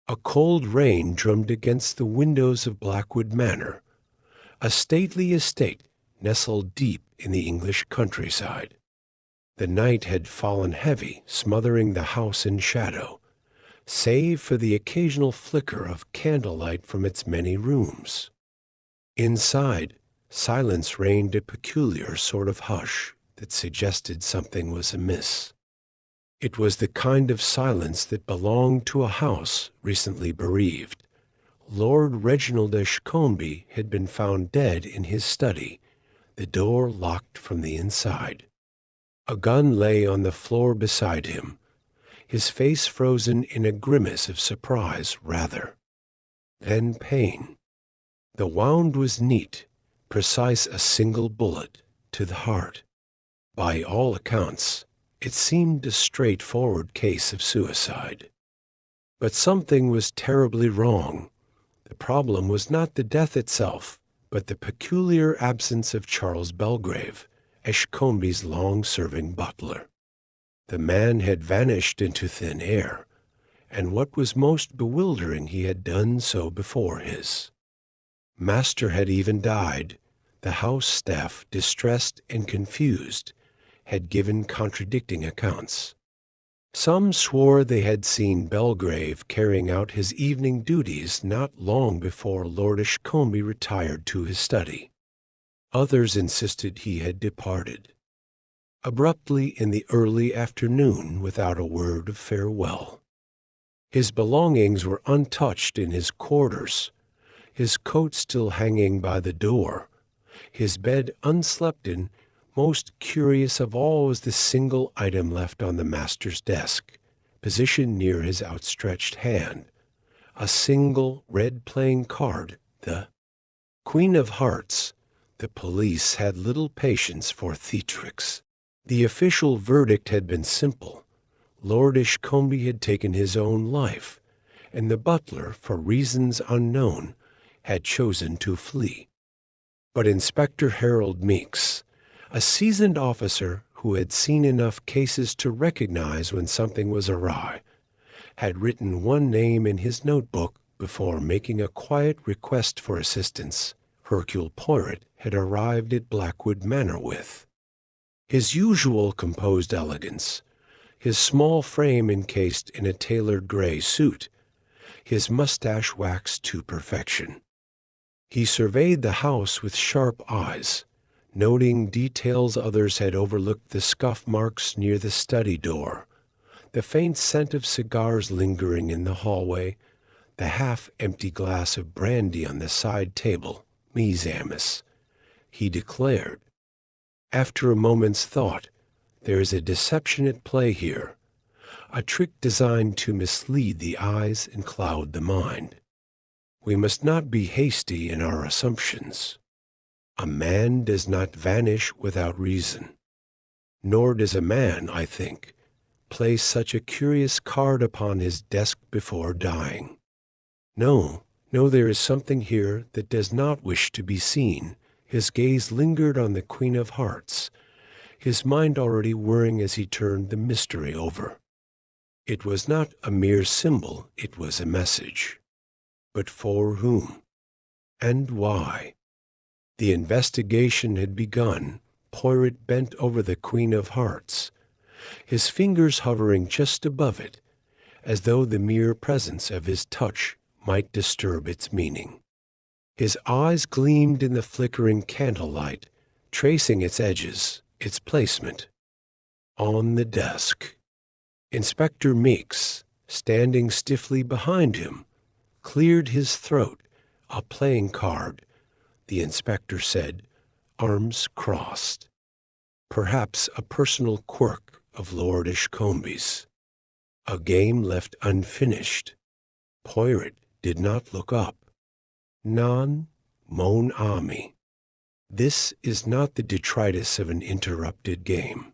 A cold rain drummed against the windows of Blackwood Manor, a stately estate nestled deep in the English countryside. The night had fallen heavy, smothering the house in shadow, save for the occasional flicker of candlelight from its many rooms. Inside, silence reigned, a peculiar sort of hush that suggested something was amiss. It was the kind of silence that belonged to a house recently bereaved. Lord Reginald Ashcombe had been found dead in his study, the door locked from the inside. A gun lay on the floor beside him, his face frozen in a grimace of surprise, rather. Then pain. The wound was neat, precise, a single bullet to the heart. By all accounts, it seemed a straightforward case of suicide. But something was terribly wrong. The problem was not the death itself, but the peculiar absence of Charles Belgrave, Ashcombe's long-serving butler. The man had vanished into thin air, and what was most bewildering, he had done so before his master had even died. The house staff, distressed and confused, had given contradicting accounts. Some swore they had seen Belgrave carrying out his evening duties not long before Lord Ashcombe retired to his study. Others insisted he had departed abruptly in the early afternoon without a word of farewell. His belongings were untouched in his quarters, his coat still hanging by the door, his bed unslept in. Most curious of all was the single item left on the master's desk, positioned near his outstretched hand, a single red playing card, the Queen of Hearts. The police had little patience for theatrics. The official verdict had been simple. Lord Ashcombe had taken his own life, and the butler, for reasons unknown, had chosen to flee. But Inspector Harold Meeks, a seasoned officer who had seen enough cases to recognize when something was awry, had written one name in his notebook before making a quiet request for assistance. Hercule Poirot had arrived at Blackwood Manor with his usual composed elegance, his small frame encased in a tailored gray suit, his mustache waxed to perfection. He surveyed the house with sharp eyes, noting details others had overlooked: the scuff marks near the study door, the faint scent of cigars lingering in the hallway, the half-empty glass of brandy on the side table. "Mise amis," he declared. After a moment's thought, "there is a deception at play here, a trick designed to mislead the eyes and cloud the mind. We must not be hasty in our assumptions. A man does not vanish without reason. Nor does a man, I think, place such a curious card upon his desk before dying. No, there is something here that does not wish to be seen." His gaze lingered on the Queen of Hearts, his mind already whirring as he turned the mystery over. It was not a mere symbol, it was a message. But for whom? And why? The investigation had begun. Poirot bent over the Queen of Hearts, his fingers hovering just above it, as though the mere presence of his touch might disturb its meaning. His eyes gleamed in the flickering candlelight, tracing its edges, its placement. On the desk, Inspector Meeks, standing stiffly behind him, cleared his throat. "A playing card," the inspector said, arms crossed. "Perhaps a personal quirk of Lord Ashcombe's. A game left unfinished." Poirot did not look up. "Non, mon ami. This is not the detritus of an interrupted game.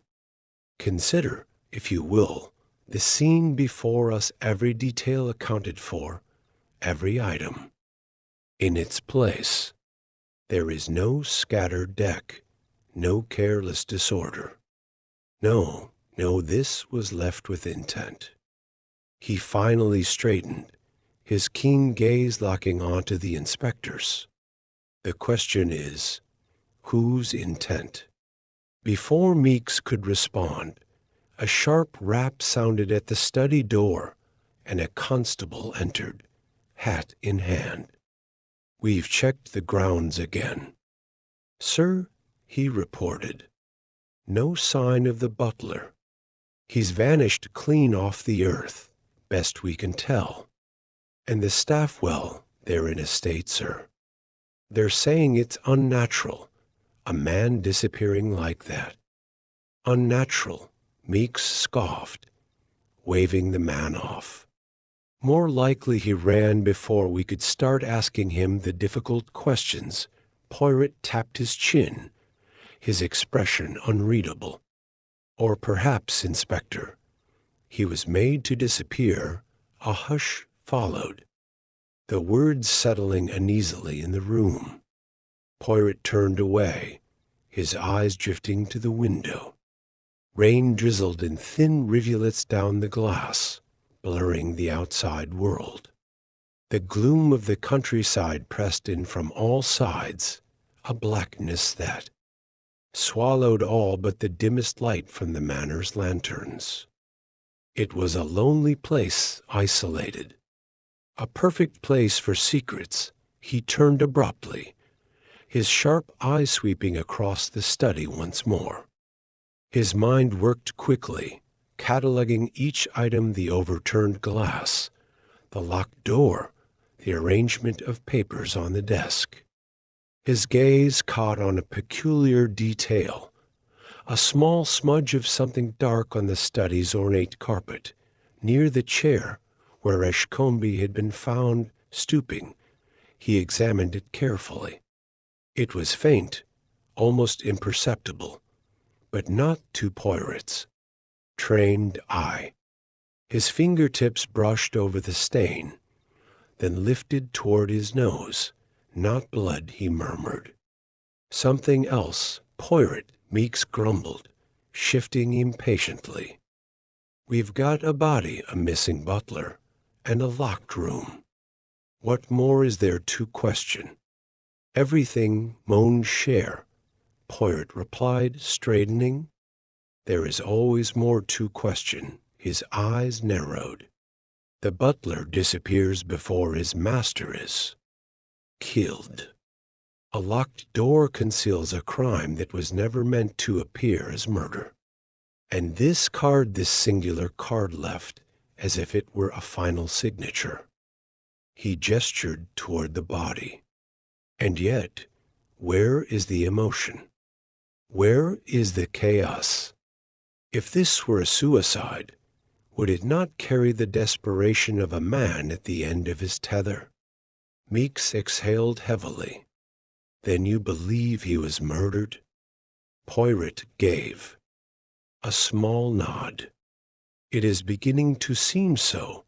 Consider, if you will, the scene before us, every detail accounted for, every item in its place. There is no scattered deck, no careless disorder. No, this was left with intent." He finally straightened, his keen gaze locking onto the inspector's. The question is, whose intent? Before Meeks could respond, a sharp rap sounded at the study door, and a constable entered, hat in hand. "We've checked the grounds again, sir," he reported. "No sign of the butler. He's vanished clean off the earth, best we can tell. And the staff, well, they're in a state, sir. They're saying it's unnatural, a man disappearing like that." "Unnatural," Meeks scoffed, waving the man off. "More likely he ran before we could start asking him the difficult questions." Poirot tapped his chin, his expression unreadable. "Or perhaps, Inspector, he was made to disappear." A hush followed, the words settling uneasily in the room. Poirot turned away, his eyes drifting to the window. Rain drizzled in thin rivulets down the glass, blurring the outside world. The gloom of the countryside pressed in from all sides, a blackness that swallowed all but the dimmest light from the manor's lanterns. It was a lonely place, isolated. A perfect place for secrets. He turned abruptly, his sharp eyes sweeping across the study once more. His mind worked quickly, cataloging each item: the overturned glass, the locked door, the arrangement of papers on the desk. His gaze caught on a peculiar detail, a small smudge of something dark on the study's ornate carpet, near the chair where Ashcombe had been found stooping. He examined it carefully. It was faint, almost imperceptible, but not to Poirot's trained eye. His fingertips brushed over the stain, then lifted toward his nose. "Not blood," he murmured. "Something else, Poirot," Meeks grumbled, shifting impatiently. "We've got a body, a missing butler, and a locked room. What more is there to question?" "Everything mon cher," Poirot replied, straightening. "There is always more to question." His eyes narrowed. "The butler disappears before his master is killed. A locked door conceals a crime that was never meant to appear as murder. And this singular card left, as if it were a final signature." He gestured toward the body. "And yet, where is the emotion? Where is the chaos? If this were a suicide, would it not carry the desperation of a man at the end of his tether?" Meeks exhaled heavily. "Then you believe he was murdered?" Poirot gave a small nod. "It is beginning to seem so,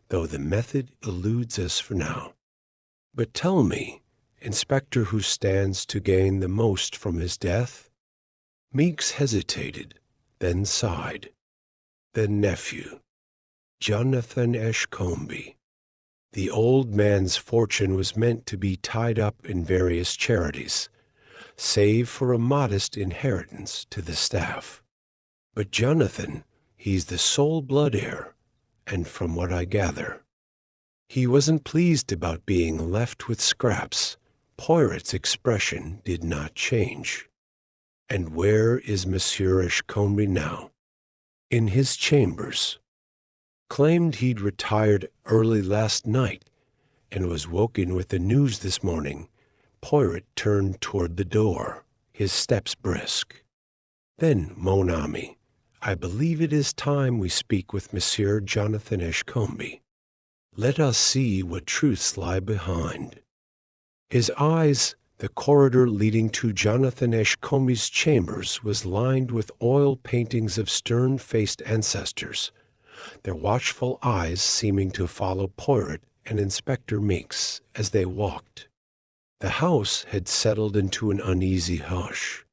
though the method eludes us for now. But tell me, Inspector, who stands to gain the most from his death?" Meeks hesitated, then sighed. "The nephew, Jonathan Ashcombe. The old man's fortune was meant to be tied up in various charities, save for a modest inheritance to the staff. But Jonathan, he's the sole blood heir, and from what I gather, he wasn't pleased about being left with scraps." Poirot's expression did not change. "And where is Monsieur Ashcombe now?" "In his chambers. Claimed he'd retired early last night and was woken with the news this morning." Poirot turned toward the door, his steps brisk. "Then, mon ami, I believe it is time we speak with Monsieur Jonathan Ashcombe. Let us see what truths lie behind." His eyes, the corridor leading to Jonathan Ashcombe's chambers, was lined with oil paintings of stern-faced ancestors, their watchful eyes seeming to follow Poirot and Inspector Meeks as they walked. The house had settled into an uneasy hush,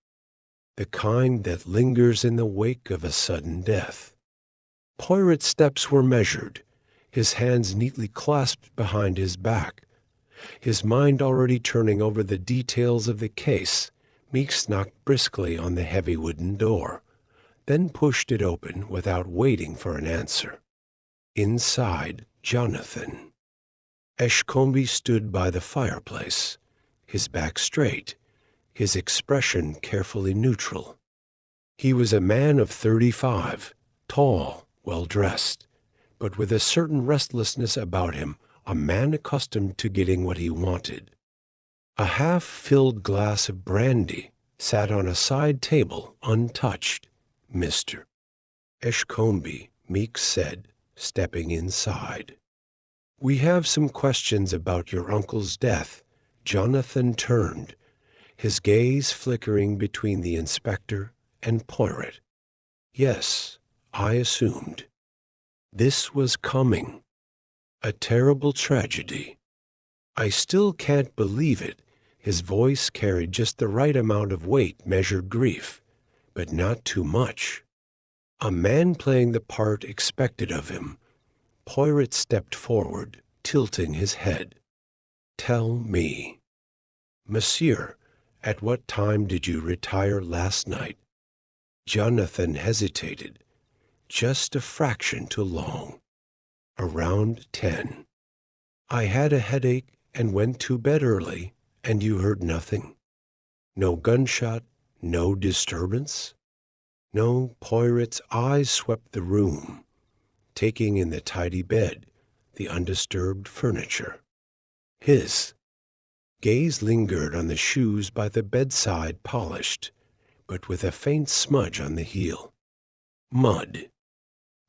the kind that lingers in the wake of a sudden death. Poirot's steps were measured, his hands neatly clasped behind his back. His mind already turning over the details of the case, Meeks knocked briskly on the heavy wooden door, then pushed it open without waiting for an answer. Inside, Jonathan. Ashcombe stood by the fireplace, his back straight, his expression carefully neutral. He was a man of 35, tall, well-dressed, but with a certain restlessness about him, a man accustomed to getting what he wanted. A half-filled glass of brandy sat on a side table, untouched. "Mr. Ashcombe," Meeks said, stepping inside. "We have some questions about your uncle's death." Jonathan turned, his gaze flickering between the inspector and Poirot. "Yes, I assumed. This was coming. A terrible tragedy. I still can't believe it." His voice carried just the right amount of weight, measured grief, but not too much. A man playing the part expected of him. Poirot stepped forward, tilting his head. "Tell me." "Monsieur, at what time did you retire last night?" Jonathan hesitated, just a fraction too long. "Around 10. I had a headache and went to bed early, and you heard nothing? No gunshot, no disturbance?" No. Poirot's eyes swept the room, taking in the tidy bed, the undisturbed furniture. His gaze lingered on the shoes by the bedside, polished, but with a faint smudge on the heel. Mud.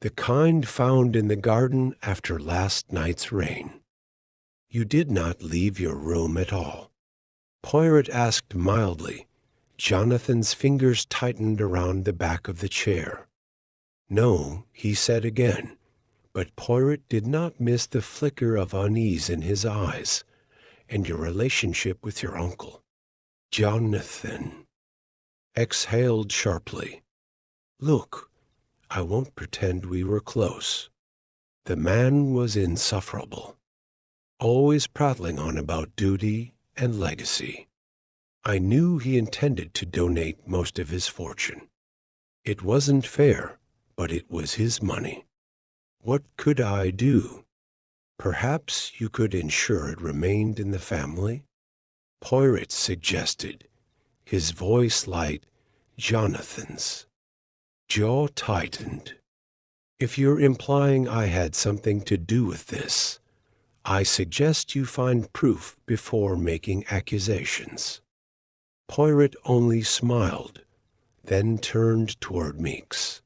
The kind found in the garden after last night's rain. "You did not leave your room at all?" Poirot asked mildly. Jonathan's fingers tightened around the back of the chair. "No," he said again, but Poirot did not miss the flicker of unease in his eyes. "And your relationship with your uncle?" Jonathan exhaled sharply. "Look, I won't pretend we were close. The man was insufferable, always prattling on about duty and legacy. I knew he intended to donate most of his fortune. It wasn't fair, but it was his money. What could I do? Perhaps you could ensure it remained in the family?" Poirot suggested, his voice light. Jonathan's jaw tightened. "If you're implying I had something to do with this, I suggest you find proof before making accusations." Poirot only smiled, then turned toward Meeks.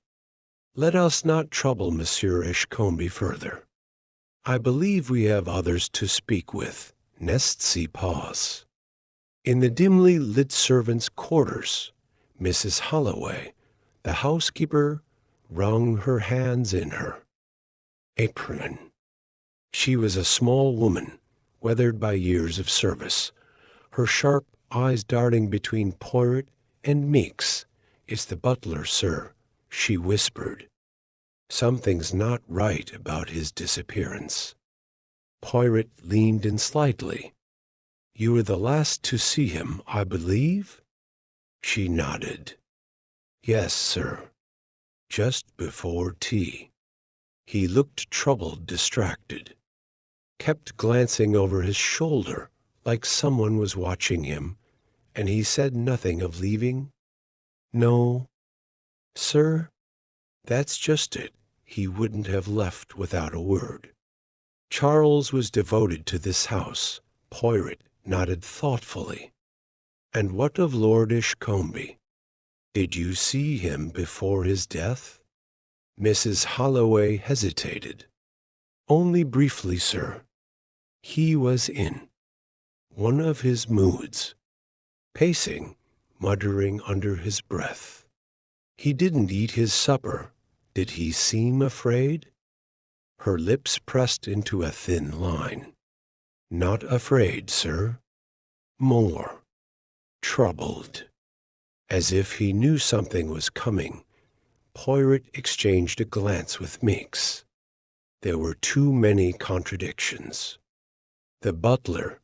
"Let us not trouble Monsieur Ashcombe further. I believe we have others to speak with." Nestsy pause. In the dimly lit servants' quarters, Mrs. Holloway, the housekeeper, wrung her hands in her apron. She was a small woman, weathered by years of service, her sharp eyes darting between Poirot and Meeks. "It's the butler, sir," she whispered. "Something's not right about his disappearance." Poirot leaned in slightly. "You were the last to see him, I believe?" She nodded. "Yes, sir. Just before tea." He looked troubled, distracted, kept glancing over his shoulder like someone was watching him, and he said nothing of leaving? "No, sir, that's just it. He wouldn't have left without a word. Charles was devoted to this house." Poirot nodded thoughtfully. "And what of Lord Ashcombe? Did you see him before his death?" Mrs. Holloway hesitated. "Only briefly, sir. He was in one of his moods, pacing, muttering under his breath. He didn't eat his supper. Did he seem afraid?" Her lips pressed into a thin line. "Not afraid, sir. More troubled." As if he knew something was coming, Poirot exchanged a glance with Meeks. There were too many contradictions. The butler,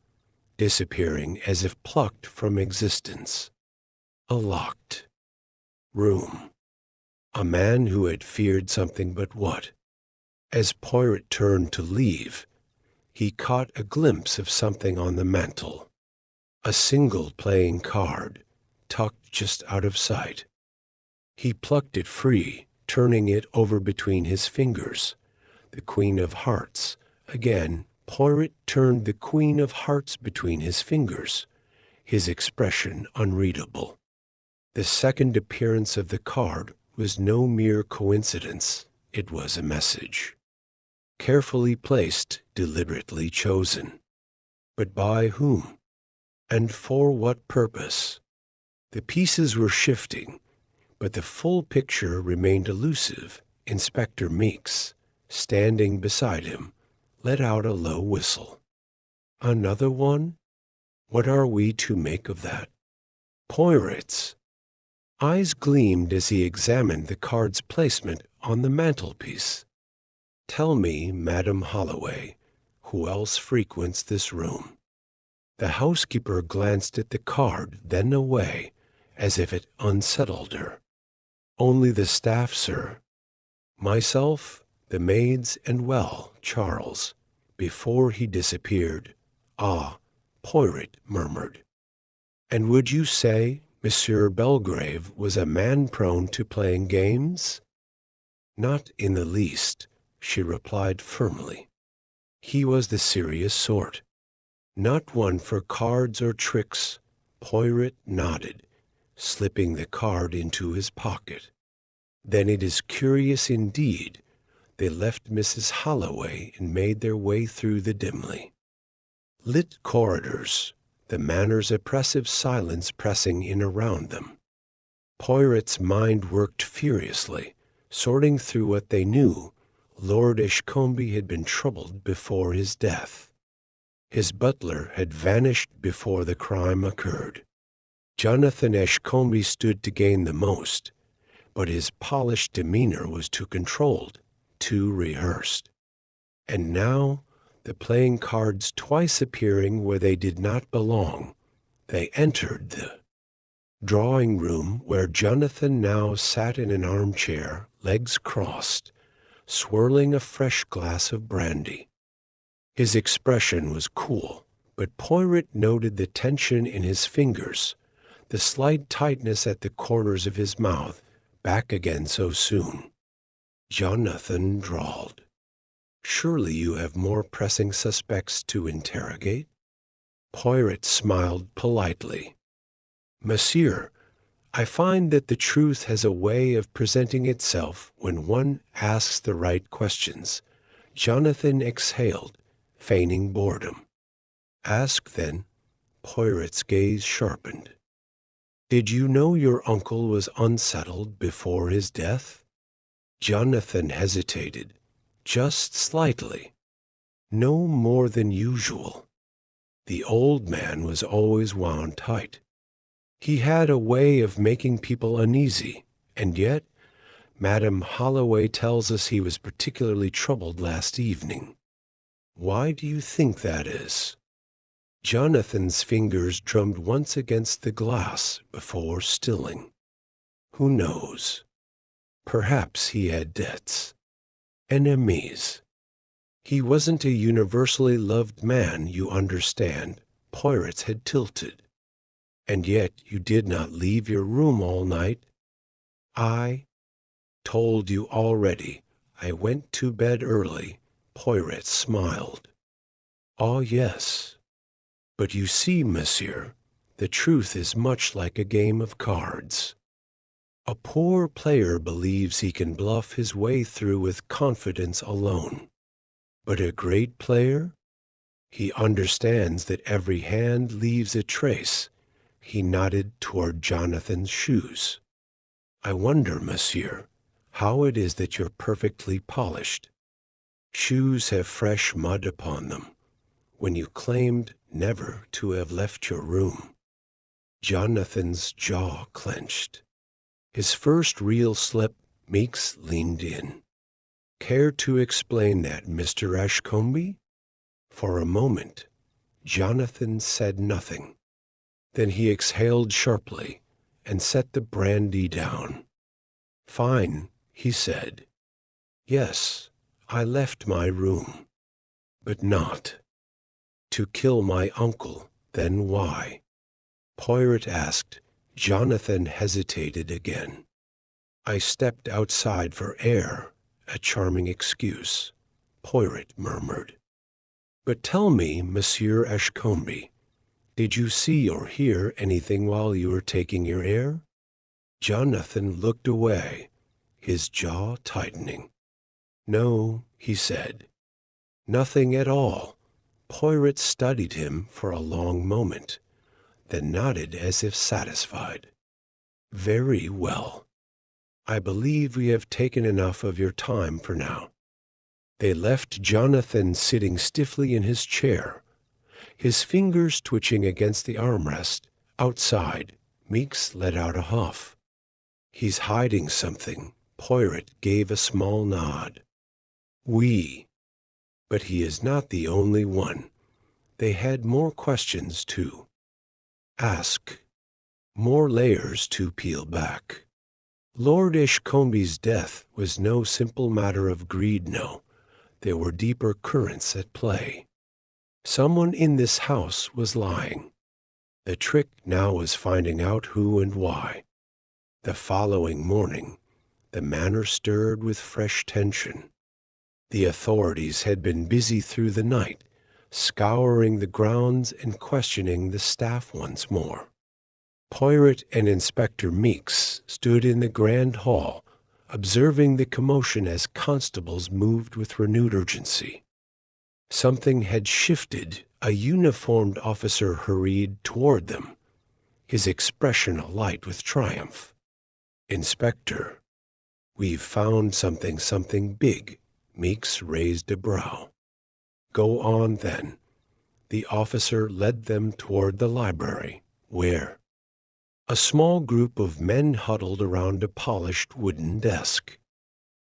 disappearing as if plucked from existence. A locked room. A man who had feared something, but what? As Poirot turned to leave, he caught a glimpse of something on the mantel. A single playing card, tucked just out of sight. He plucked it free, turning it over between his fingers. The Queen of Hearts. Again, Poirot turned the Queen of Hearts between his fingers, his expression unreadable. The second appearance of the card was no mere coincidence. It was a message. Carefully placed, deliberately chosen. But by whom? And for what purpose? The pieces were shifting, but the full picture remained elusive. Inspector Meeks, standing beside him, let out a low whistle. Another one? What are we to make of that? Poirot's eyes gleamed as he examined the card's placement on the mantelpiece. Tell me, Madame Holloway, who else frequents this room? The housekeeper glanced at the card, then away, as if it unsettled her. Only the staff, sir. Myself, the maids, and well, Charles, before he disappeared. Ah, Poirot murmured. And would you say Monsieur Belgrave was a man prone to playing games? Not in the least, she replied firmly. He was the serious sort. Not one for cards or tricks. Poirot nodded, slipping the card into his pocket. Then it is curious indeed. They left Mrs. Holloway and made their way through the dimly lit corridors, the Manor's oppressive silence pressing in around them. Poirot's mind worked furiously, sorting through what they knew. Lord Ashcombe had been troubled before his death. His butler had vanished before the crime occurred. Jonathan Ashcombe stood to gain the most, but his polished demeanor was too controlled, too rehearsed. And now, the playing cards twice appearing where they did not belong, they entered the drawing-room where Jonathan now sat in an armchair, legs crossed, swirling a fresh glass of brandy. His expression was cool, but Poirot noted the tension in his fingers, the slight tightness at the corners of his mouth, back again so soon. Jonathan drawled. Surely you have more pressing suspects to interrogate? Poirot smiled politely. Monsieur, I find that the truth has a way of presenting itself when one asks the right questions. Jonathan exhaled, feigning boredom. Ask, then. Poirot's gaze sharpened. Did you know your uncle was unsettled before his death? Jonathan hesitated, just slightly. No more than usual. The old man was always wound tight. He had a way of making people uneasy, and yet Madame Holloway tells us he was particularly troubled last evening. Why do you think that is? Jonathan's fingers drummed once against the glass before stilling. Who knows? Perhaps he had debts. Enemies. He wasn't a universally loved man, you understand. Poirot's had tilted. And yet you did not leave your room all night. I told you already. I went to bed early. Poirot smiled. Ah, yes. But you see, monsieur, the truth is much like a game of cards. A poor player believes he can bluff his way through with confidence alone. But a great player? He understands that every hand leaves a trace. He nodded toward Jonathan's shoes. I wonder, monsieur, how it is that you're perfectly polished. Shoes have fresh mud upon them, when you claimed never to have left your room. Jonathan's jaw clenched. His first real slip, Meeks leaned in. Care to explain that, Mr. Ashcombe? For a moment, Jonathan said nothing. Then he exhaled sharply and set the brandy down. Fine, he said. Yes, I left my room, but not to kill my uncle. Then why? Poirot asked. Jonathan hesitated again. I stepped outside for air, a charming excuse, Poirot murmured. But tell me, Monsieur Ashcombe, did you see or hear anything while you were taking your air? Jonathan looked away, his jaw tightening. No, he said. Nothing at all. Poirot studied him for a long moment, then nodded as if satisfied. Very well. I believe we have taken enough of your time for now. They left Jonathan sitting stiffly in his chair, his fingers twitching against the armrest. Outside, Meeks let out a huff. He's hiding something. Poirot gave a small nod. Oui. But he is not the only one. They had more questions, too. Ask. More layers to peel back. Lord Ashcombe's death was no simple matter of greed, no. There were deeper currents at play. Someone in this house was lying. The trick now was finding out who and why. The following morning, the manor stirred with fresh tension. The authorities had been busy through the night, scouring the grounds and questioning the staff once more. Poirot and Inspector Meeks stood in the grand hall, observing the commotion as constables moved with renewed urgency. Something had shifted. A uniformed officer hurried toward them, his expression alight with triumph. Inspector, we've found something big. Meeks raised a brow. Go on, then. The officer led them toward the library, where a small group of men huddled around a polished wooden desk.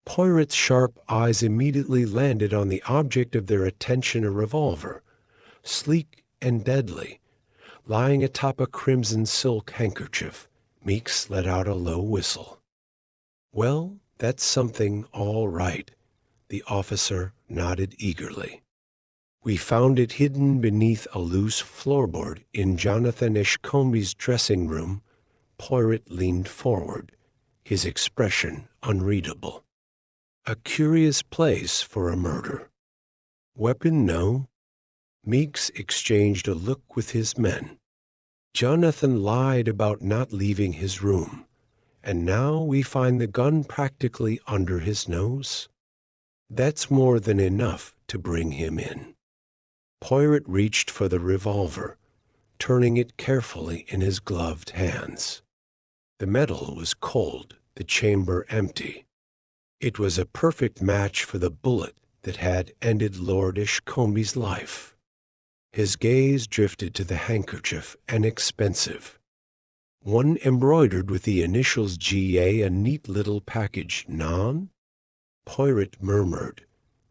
Poirot's sharp eyes immediately landed on the object of their attention, a revolver, sleek and deadly, lying atop a crimson silk handkerchief. Meeks let out a low whistle. Well, that's something, all right. The officer nodded eagerly. We found it hidden beneath a loose floorboard in Jonathan Ashcombe's dressing room. Poirot leaned forward, his expression unreadable. A curious place for a murder. Weapon, no. Meeks exchanged a look with his men. Jonathan lied about not leaving his room, and now we find the gun practically under his nose. That's more than enough to bring him in. Poirot reached for the revolver, turning it carefully in his gloved hands. The metal was cold, the chamber empty. It was a perfect match for the bullet that had ended Lord Ashcombe's life. His gaze drifted to the handkerchief, an expensive one embroidered with the initials G.A., a neat little package. Non? Poirot murmured.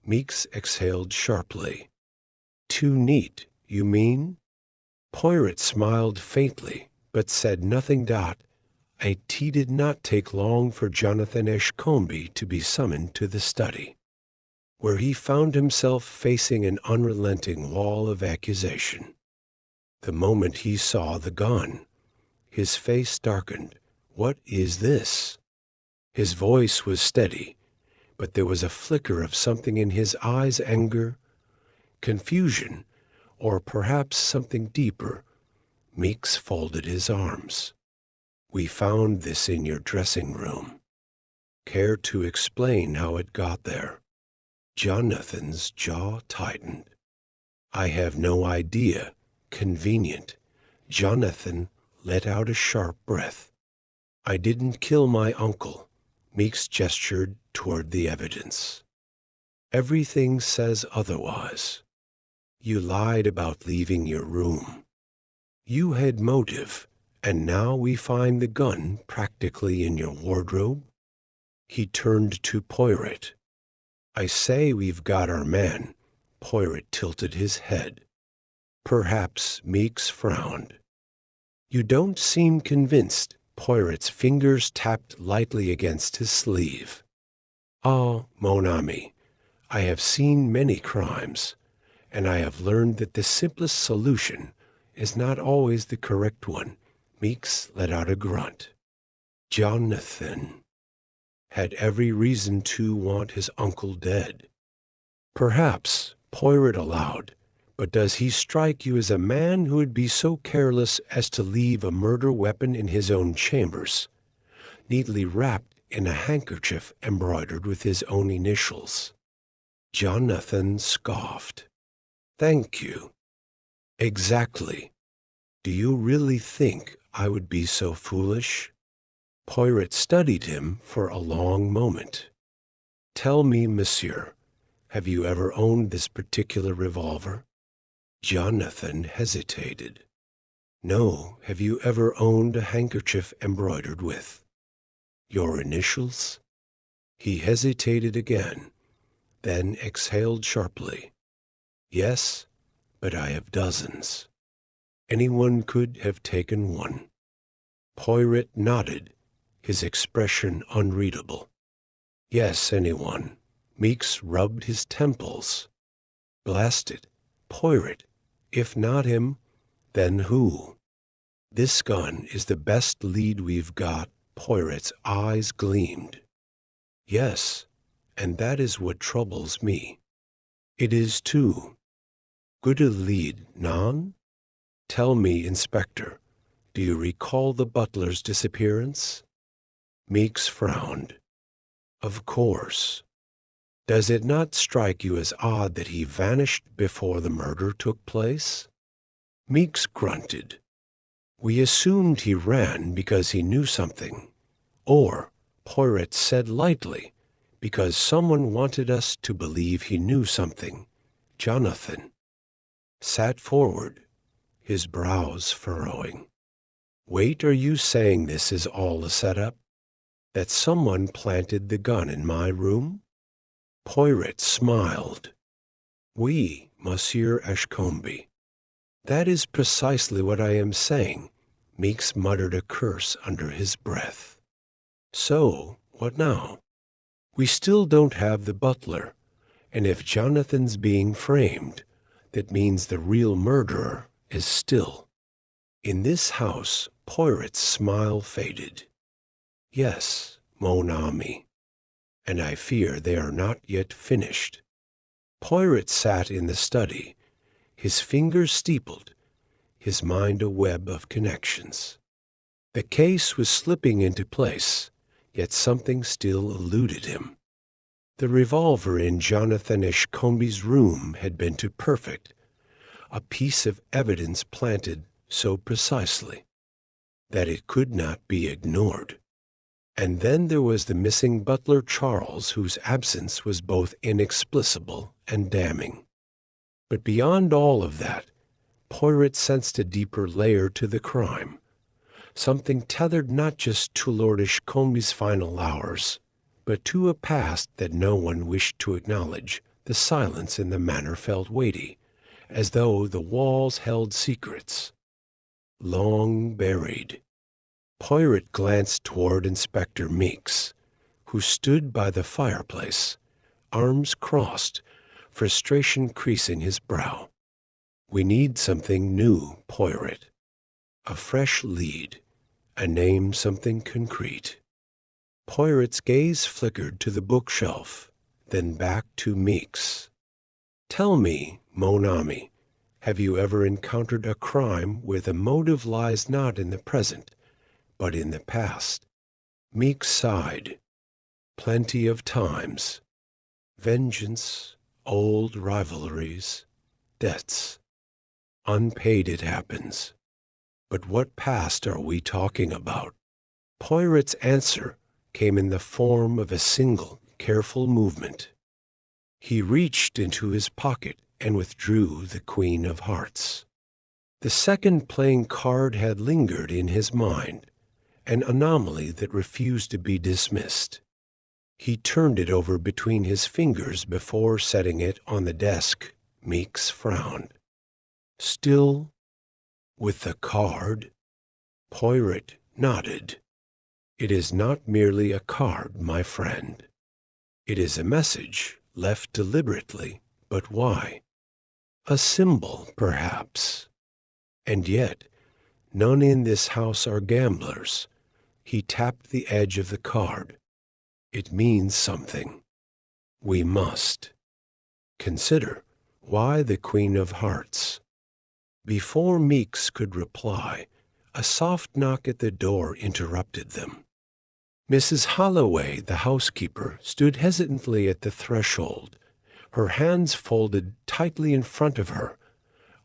Meeks exhaled sharply. Too neat, you mean? Poirot smiled faintly, but said nothing. It did not take long for Jonathan Ashcombe to be summoned to the study, where he found himself facing an unrelenting wall of accusation. The moment he saw the gun, his face darkened. What is this? His voice was steady, but there was a flicker of something in his eyes, anger, confusion, or perhaps something deeper. Meeks folded his arms. We found this in your dressing room. Care to explain how it got there? Jonathan's jaw tightened. I have no idea. Convenient. Jonathan let out a sharp breath. I didn't kill my uncle. Meeks gestured toward the evidence. Everything says otherwise. You lied about leaving your room. You had motive, and now we find the gun practically in your wardrobe. He turned to Poirot. I say we've got our man. Poirot tilted his head. Perhaps Meeks frowned. You don't seem convinced. Poirot's fingers tapped lightly against his sleeve. Ah, mon ami, I have seen many crimes, and I have learned that the simplest solution is not always the correct one. Meeks let out a grunt. Jonathan had every reason to want his uncle dead. Perhaps, Poirot allowed, but does he strike you as a man who would be so careless as to leave a murder weapon in his own chambers, neatly wrapped in a handkerchief embroidered with his own initials? Jonathan scoffed. Thank you. Exactly. Do you really think I would be so foolish? Poirot studied him for a long moment. Tell me, monsieur, have you ever owned this particular revolver? Jonathan hesitated. No, have you ever owned a handkerchief embroidered with your initials? He hesitated again, then exhaled sharply. Yes, but I have dozens. Anyone could have taken one. Poirot nodded, his expression unreadable. Yes, anyone. Meeks rubbed his temples. Blast it, Poirot. If not him, then who? This gun is the best lead we've got. Poirot's eyes gleamed. Yes, and that is what troubles me. It is too. Good a lead, non? Tell me, Inspector, do you recall the butler's disappearance? Meeks frowned. Of course. Does it not strike you as odd that he vanished before the murder took place? Meeks grunted. We assumed he ran because he knew something, or, Poirot said lightly, because someone wanted us to believe he knew something. Jonathan sat forward, his brows furrowing. Wait, are you saying this is all a setup? That someone planted the gun in my room? Poirot smiled. Oui, Monsieur Ashcombe. That is precisely what I am saying. Meeks muttered a curse under his breath. So, what now? We still don't have the butler, and if Jonathan's being framed, that means the real murderer is still. In this house, Poirot's smile faded. Yes, mon ami, and I fear they are not yet finished. Poirot sat in the study, his fingers steepled, his mind a web of connections. The case was slipping into place, yet something still eluded him. The revolver in Jonathan Ashcombe's room had been too perfect, a piece of evidence planted so precisely that it could not be ignored. And then there was the missing butler Charles, whose absence was both inexplicable and damning. But beyond all of that, Poirot sensed a deeper layer to the crime, something tethered not just to Lord Ashcombe's final hours, but to a past that no one wished to acknowledge. The silence in the manor felt weighty, as though the walls held secrets long buried. Poirot glanced toward Inspector Meeks, who stood by the fireplace, arms crossed, frustration creasing his brow. We need something new, Poirot. A fresh lead, a name, something concrete. Poirot's gaze flickered to the bookshelf, then back to Meeks. Tell me, mon ami, have you ever encountered a crime where the motive lies not in the present, but in the past? Meeks sighed. Plenty of times. Vengeance, old rivalries, debts. Unpaid it happens. But what past are we talking about? Poirot's answer came in the form of a single, careful movement. He reached into his pocket and withdrew the Queen of Hearts. The second playing card had lingered in his mind, an anomaly that refused to be dismissed. He turned it over between his fingers before setting it on the desk. Meeks frowned. Still with the card? Poirot nodded. It is not merely a card, my friend. It is a message, left deliberately, but why? A symbol, perhaps. And yet, none in this house are gamblers. He tapped the edge of the card. It means something. We must consider why the Queen of Hearts. Before Meeks could reply, a soft knock at the door interrupted them. Mrs. Holloway, the housekeeper, stood hesitantly at the threshold, her hands folded tightly in front of her.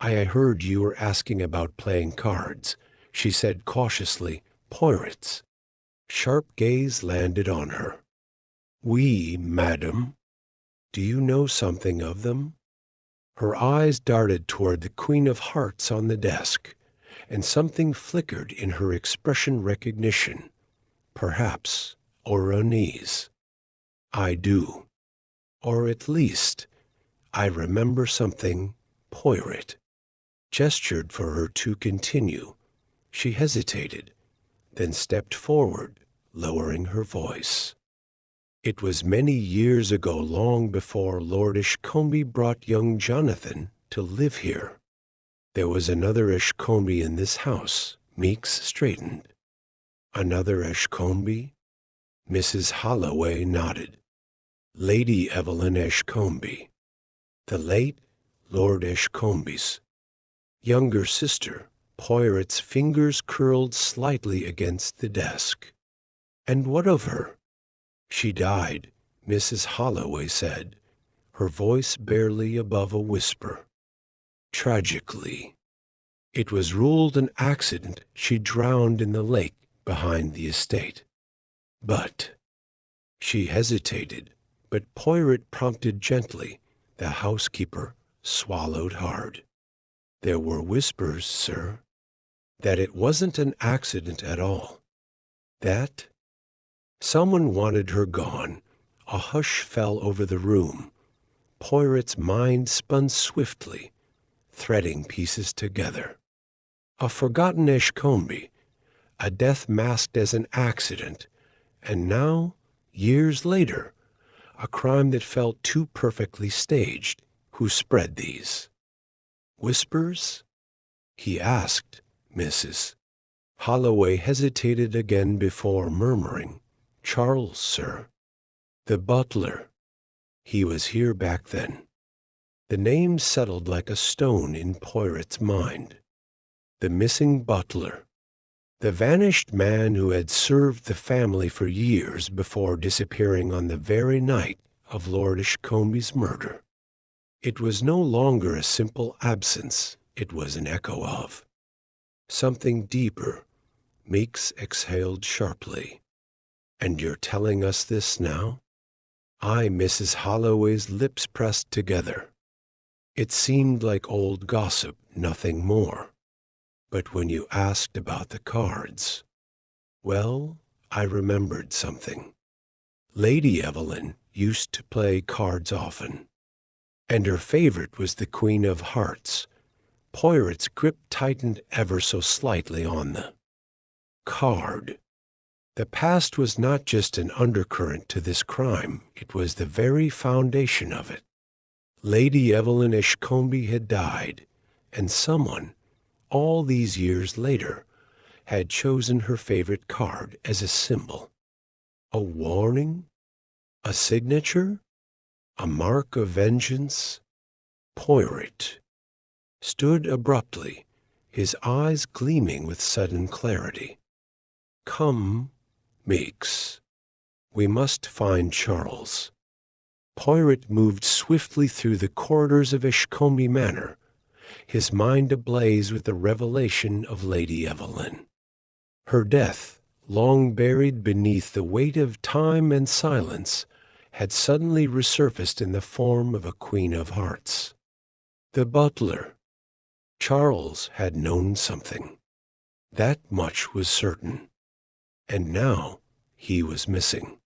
I heard you were asking about playing cards, she said cautiously. Poirot's sharp gaze landed on her. We, madam. Do you know something of them? Her eyes darted toward the Queen of Hearts on the desk, and something flickered in her expression recognition. Perhaps, or unease. I do. Or at least, I remember something. Poirot gestured for her to continue. She hesitated, then stepped forward, lowering her voice. It was many years ago, long before Lord Ashcombe brought young Jonathan to live here. There was another Ashcombe in this house. Meeks straightened. Another Ashcombe? Mrs. Holloway nodded. Lady Evelyn Ashcombe, the late Lord Ashcombe's younger sister. Poirot's fingers curled slightly against the desk. And what of her? She died, Mrs. Holloway said, her voice barely above a whisper. Tragically. It was ruled an accident. She drowned in the lake behind the estate. But she hesitated, but Poirot prompted gently. The housekeeper swallowed hard. There were whispers, sir, that it wasn't an accident at all. That someone wanted her gone. A hush fell over the room. Poirot's mind spun swiftly, threading pieces together. A forgotten Ashcombe, a death masked as an accident, and now, years later, a crime that felt too perfectly staged. Who spread these whispers? He asked. Mrs. Holloway hesitated again before murmuring. Charles, sir. The butler. He was here back then. The name settled like a stone in Poirot's mind. The missing butler. The vanished man who had served the family for years before disappearing on the very night of Lord Ashcombe's murder. It was no longer a simple absence. It was an echo of something deeper. Meeks exhaled sharply. And you're telling us this now? Mrs. Holloway's lips pressed together. It seemed like old gossip, nothing more. But when you asked about the cards, well, I remembered something. Lady Evelyn used to play cards often, and her favorite was the Queen of Hearts. Poirot's grip tightened ever so slightly on the card. The past was not just an undercurrent to this crime, it was the very foundation of it. Lady Evelyn Ashcombe had died, and someone, all these years later, had chosen her favorite card as a symbol. A warning? A signature? A mark of vengeance? Poirot stood abruptly, his eyes gleaming with sudden clarity. Come, Meeks. We must find Charles. Poirot moved swiftly through the corridors of Ashcombe Manor, his mind ablaze with the revelation of Lady Evelyn. Her death, long buried beneath the weight of time and silence, had suddenly resurfaced in the form of a Queen of Hearts. The butler. Charles had known something. That much was certain. And now he was missing.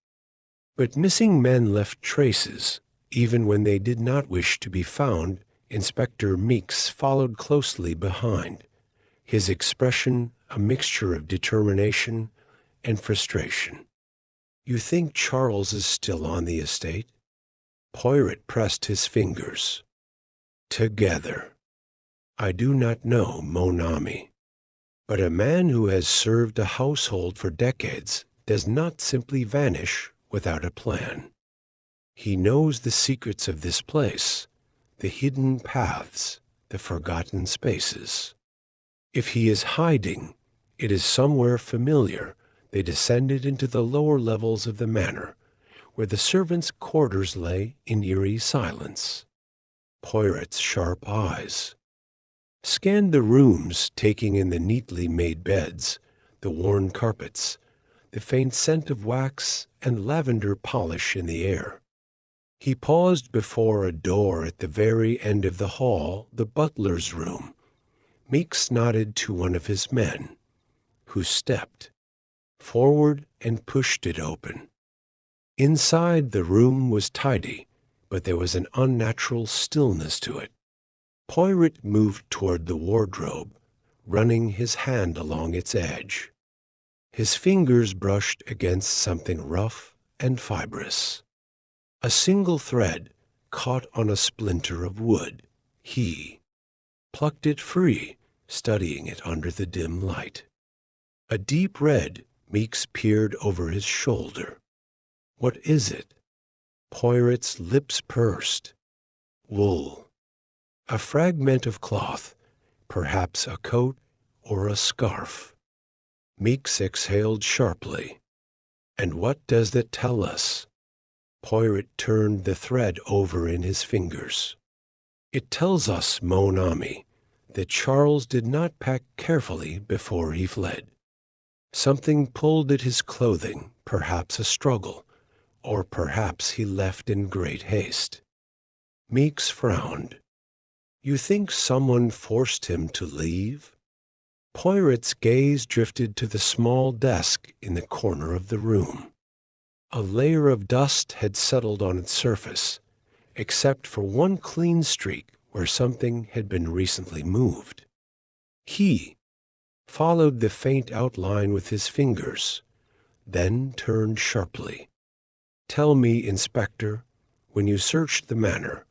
But missing men left traces. Even when they did not wish to be found, Inspector Meeks followed closely behind, his expression a mixture of determination and frustration. "You think Charles is still on the estate?" Poirot pressed his fingers. "Together. I do not know, mon ami. But a man who has served a household for decades does not simply vanish without a plan. He knows the secrets of this place, the hidden paths, the forgotten spaces. If he is hiding, it is somewhere familiar. They descended into the lower levels of the manor, where the servants' quarters lay in eerie silence." Poirot's sharp eyes scanned the rooms, taking in the neatly made beds, the worn carpets, the faint scent of wax and lavender polish in the air. He paused before a door at the very end of the hall, the butler's room. Meeks nodded to one of his men, who stepped forward and pushed it open. Inside, the room was tidy, but there was an unnatural stillness to it. Poirot moved toward the wardrobe, running his hand along its edge. His fingers brushed against something rough and fibrous. A single thread caught on a splinter of wood. He plucked it free, studying it under the dim light. A deep red, Meeks peered over his shoulder. "What is it?" Poirot's lips pursed. "Wool. A fragment of cloth, perhaps a coat or a scarf." Meeks exhaled sharply. "And what does that tell us?" Poirot turned the thread over in his fingers. "It tells us, mon ami, that Charles did not pack carefully before he fled. Something pulled at his clothing, perhaps a struggle, or perhaps he left in great haste." Meeks frowned. "You think someone forced him to leave?" Poirot's gaze drifted to the small desk in the corner of the room. A layer of dust had settled on its surface, except for one clean streak where something had been recently moved. He followed the faint outline with his fingers, then turned sharply. "Tell me, Inspector, when you searched the manor,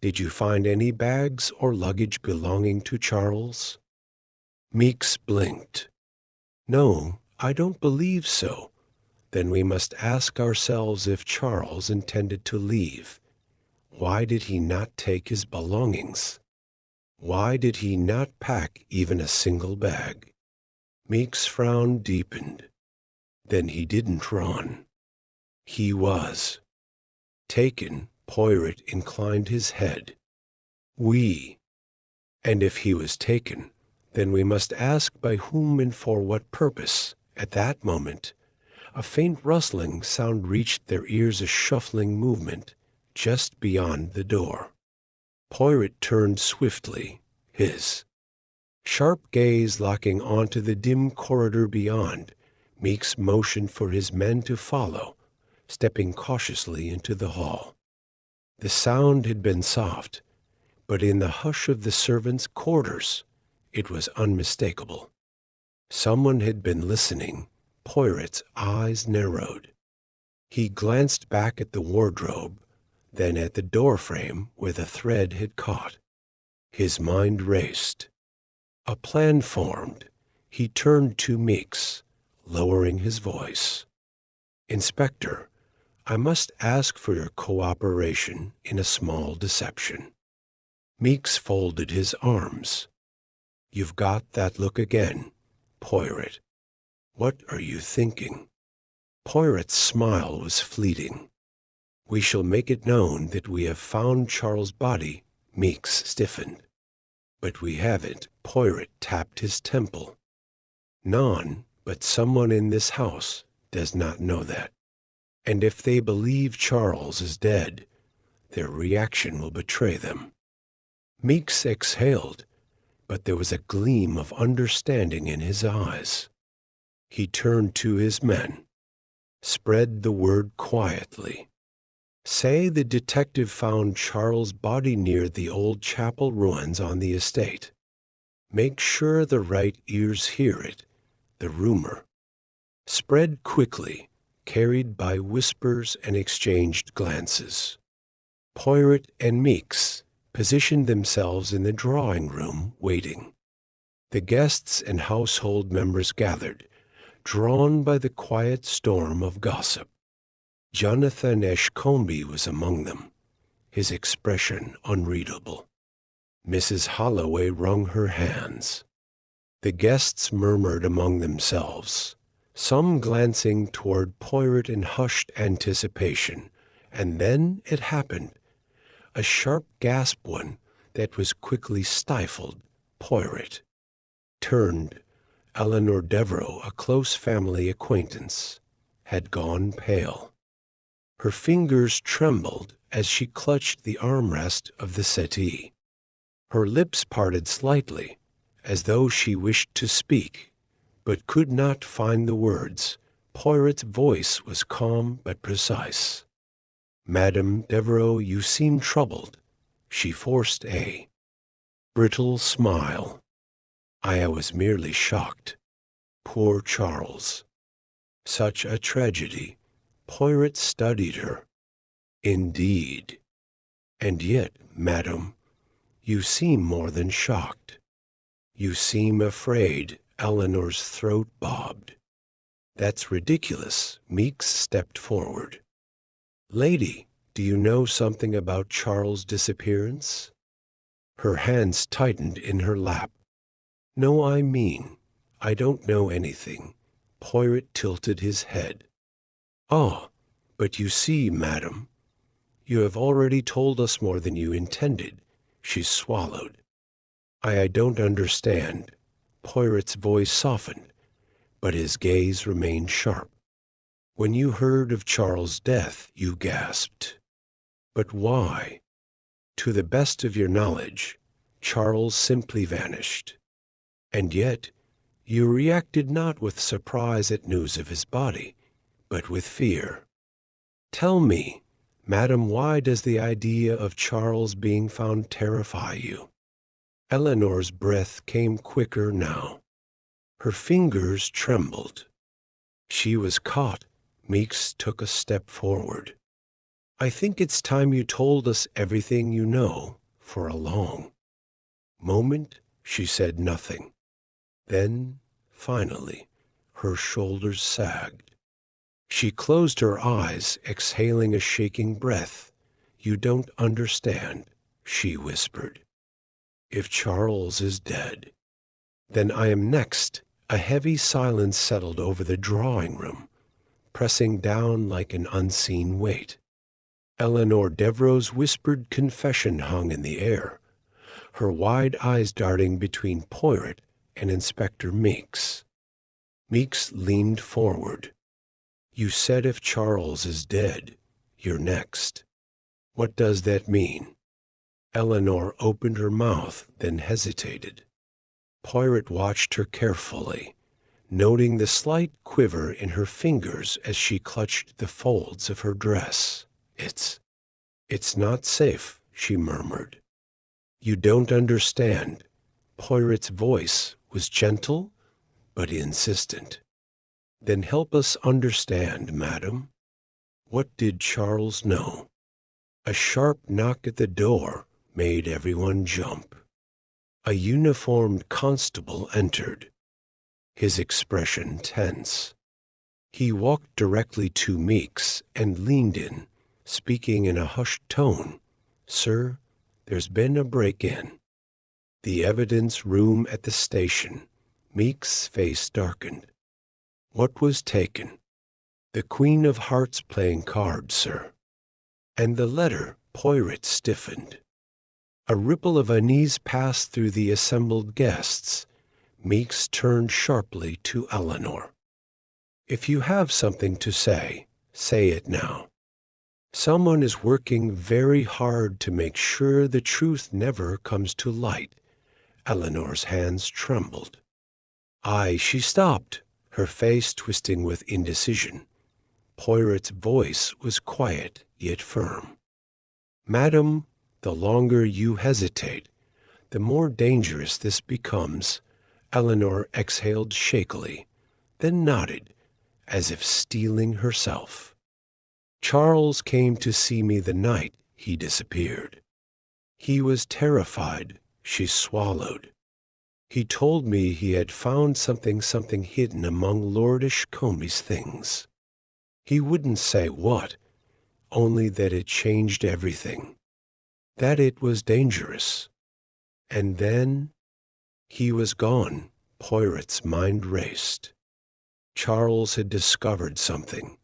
did you find any bags or luggage belonging to Charles?" Meeks blinked. "No, I don't believe so." "Then we must ask ourselves if Charles intended to leave. Why did he not take his belongings? Why did he not pack even a single bag?" Meeks' frown deepened. "Then he didn't run. He was taken." Poirot inclined his head. And if he was taken, then we must ask by whom and for what purpose." At that moment, a faint rustling sound reached their ears, a shuffling movement just beyond the door. Poirot turned swiftly, his sharp gaze locking onto the dim corridor beyond. Meeks motioned for his men to follow, stepping cautiously into the hall. The sound had been soft, but in the hush of the servants' quarters, it was unmistakable. Someone had been listening. Poirot's eyes narrowed. He glanced back at the wardrobe, then at the doorframe where the thread had caught. His mind raced. A plan formed. He turned to Meeks, lowering his voice. "Inspector, I must ask for your cooperation in a small deception." Meeks folded his arms. "You've got that look again, Poirot. What are you thinking?" Poirot's smile was fleeting. "We shall make it known that we have found Charles' body." Meeks stiffened. "But we haven't." Poirot tapped his temple. "None, but someone in this house does not know that. And if they believe Charles is dead, their reaction will betray them." Meeks exhaled, but there was a gleam of understanding in his eyes. He turned to his men. Spread the word quietly. Say the detective found Charles' body near the old chapel ruins on the estate. Make sure the right ears hear it, the rumor. Spread quickly, carried by whispers and exchanged glances. Poirot and Meeks positioned themselves in the drawing-room, waiting. The guests and household members gathered, drawn by the quiet storm of gossip. Jonathan Ashcombe was among them, his expression unreadable. Mrs. Holloway wrung her hands. The guests murmured among themselves, some glancing toward Poirot in hushed anticipation, and then it happened. A sharp gasp, one that was quickly stifled. Poirot turned. Eleanor Devereux, a close family acquaintance, had gone pale. Her fingers trembled as she clutched the armrest of the settee. Her lips parted slightly, as though she wished to speak, but could not find the words. Poirot's voice was calm but precise. "Madame Devereux, you seem troubled." She forced a brittle smile. "I was merely shocked. Poor Charles. Such a tragedy." Poirot studied her. "Indeed. And yet, madam, you seem more than shocked. You seem afraid." Eleanor's throat bobbed. "That's ridiculous." Meeks stepped forward. "Lady, do you know something about Charles' disappearance?" Her hands tightened in her lap. "No, I don't know anything." Poirot tilted his head. "Ah, but you see, madam, you have already told us more than you intended." She swallowed. I don't understand." Poirot's voice softened, but his gaze remained sharp. "When you heard of Charles' death, you gasped. But why? To the best of your knowledge, Charles simply vanished. And yet, you reacted not with surprise at news of his body, but with fear. Tell me, madam, why does the idea of Charles being found terrify you?" Eleanor's breath came quicker now. Her fingers trembled. She was caught. Meeks took a step forward. "I think it's time you told us everything you know." For a long moment, she said nothing. Then, finally, her shoulders sagged. She closed her eyes, exhaling a shaking breath. "You don't understand," she whispered. "If Charles is dead, then I am next." A heavy silence settled over the drawing-room, pressing down like an unseen weight. Eleanor Devereux's whispered confession hung in the air, her wide eyes darting between Poirot and Inspector Meeks. Meeks leaned forward. "You said if Charles is dead, you're next. What does that mean?" Eleanor opened her mouth, then hesitated. Poirot watched her carefully, noting the slight quiver in her fingers as she clutched the folds of her dress. It's not safe," she murmured. "You don't understand." Poirot's voice was gentle but insistent. "Then help us understand, madam. What did Charles know?" A sharp knock at the door made everyone jump. A uniformed constable entered, his expression tense. He walked directly to Meeks and leaned in, speaking in a hushed tone. "Sir, there's been a break-in." "The evidence room at the station." Meeks' face darkened. "What was taken?" "The Queen of Hearts playing cards, sir." "And the letter?" Poirot stiffened. A ripple of unease passed through the assembled guests. Meeks turned sharply to Eleanor. "If you have something to say it now. Someone is working very hard to make sure the truth never comes to light." Eleanor's hands trembled. She stopped, her face twisting with indecision. Poirot's voice was quiet yet firm. "Madam, the longer you hesitate, the more dangerous this becomes," Eleanor exhaled shakily, then nodded, as if steeling herself. "Charles came to see me the night he disappeared. He was terrified," she swallowed. "He told me he had found something hidden among Lord Ashcombe's things. He wouldn't say what, only that it changed everything, that it was dangerous. And then he was gone." Poirot's mind raced. Charles had discovered something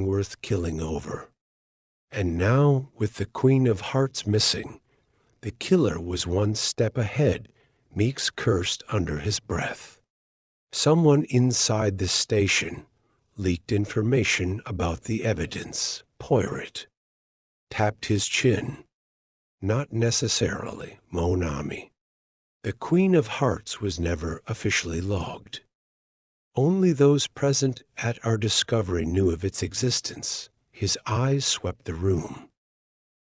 worth killing over. And now, with the Queen of Hearts missing, the killer was one step ahead, Meeks cursed under his breath. Someone inside the station leaked information about the evidence. Poirot tapped his chin. "Not necessarily, mon ami. The Queen of Hearts was never officially logged. Only those present at our discovery knew of its existence." His eyes swept the room.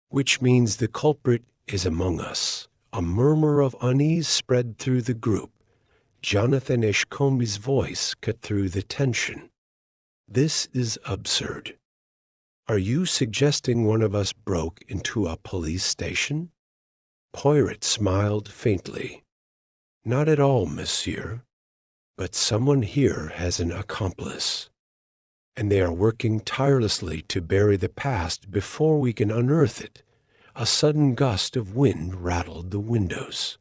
"Which means the culprit is among us." A murmur of unease spread through the group. Jonathan Ashcombe's voice cut through the tension. "This is absurd. Are you suggesting one of us broke into a police station?" Poirot smiled faintly. "Not at all, monsieur. But someone here has an accomplice, and they are working tirelessly to bury the past before we can unearth it." A sudden gust of wind rattled the windows.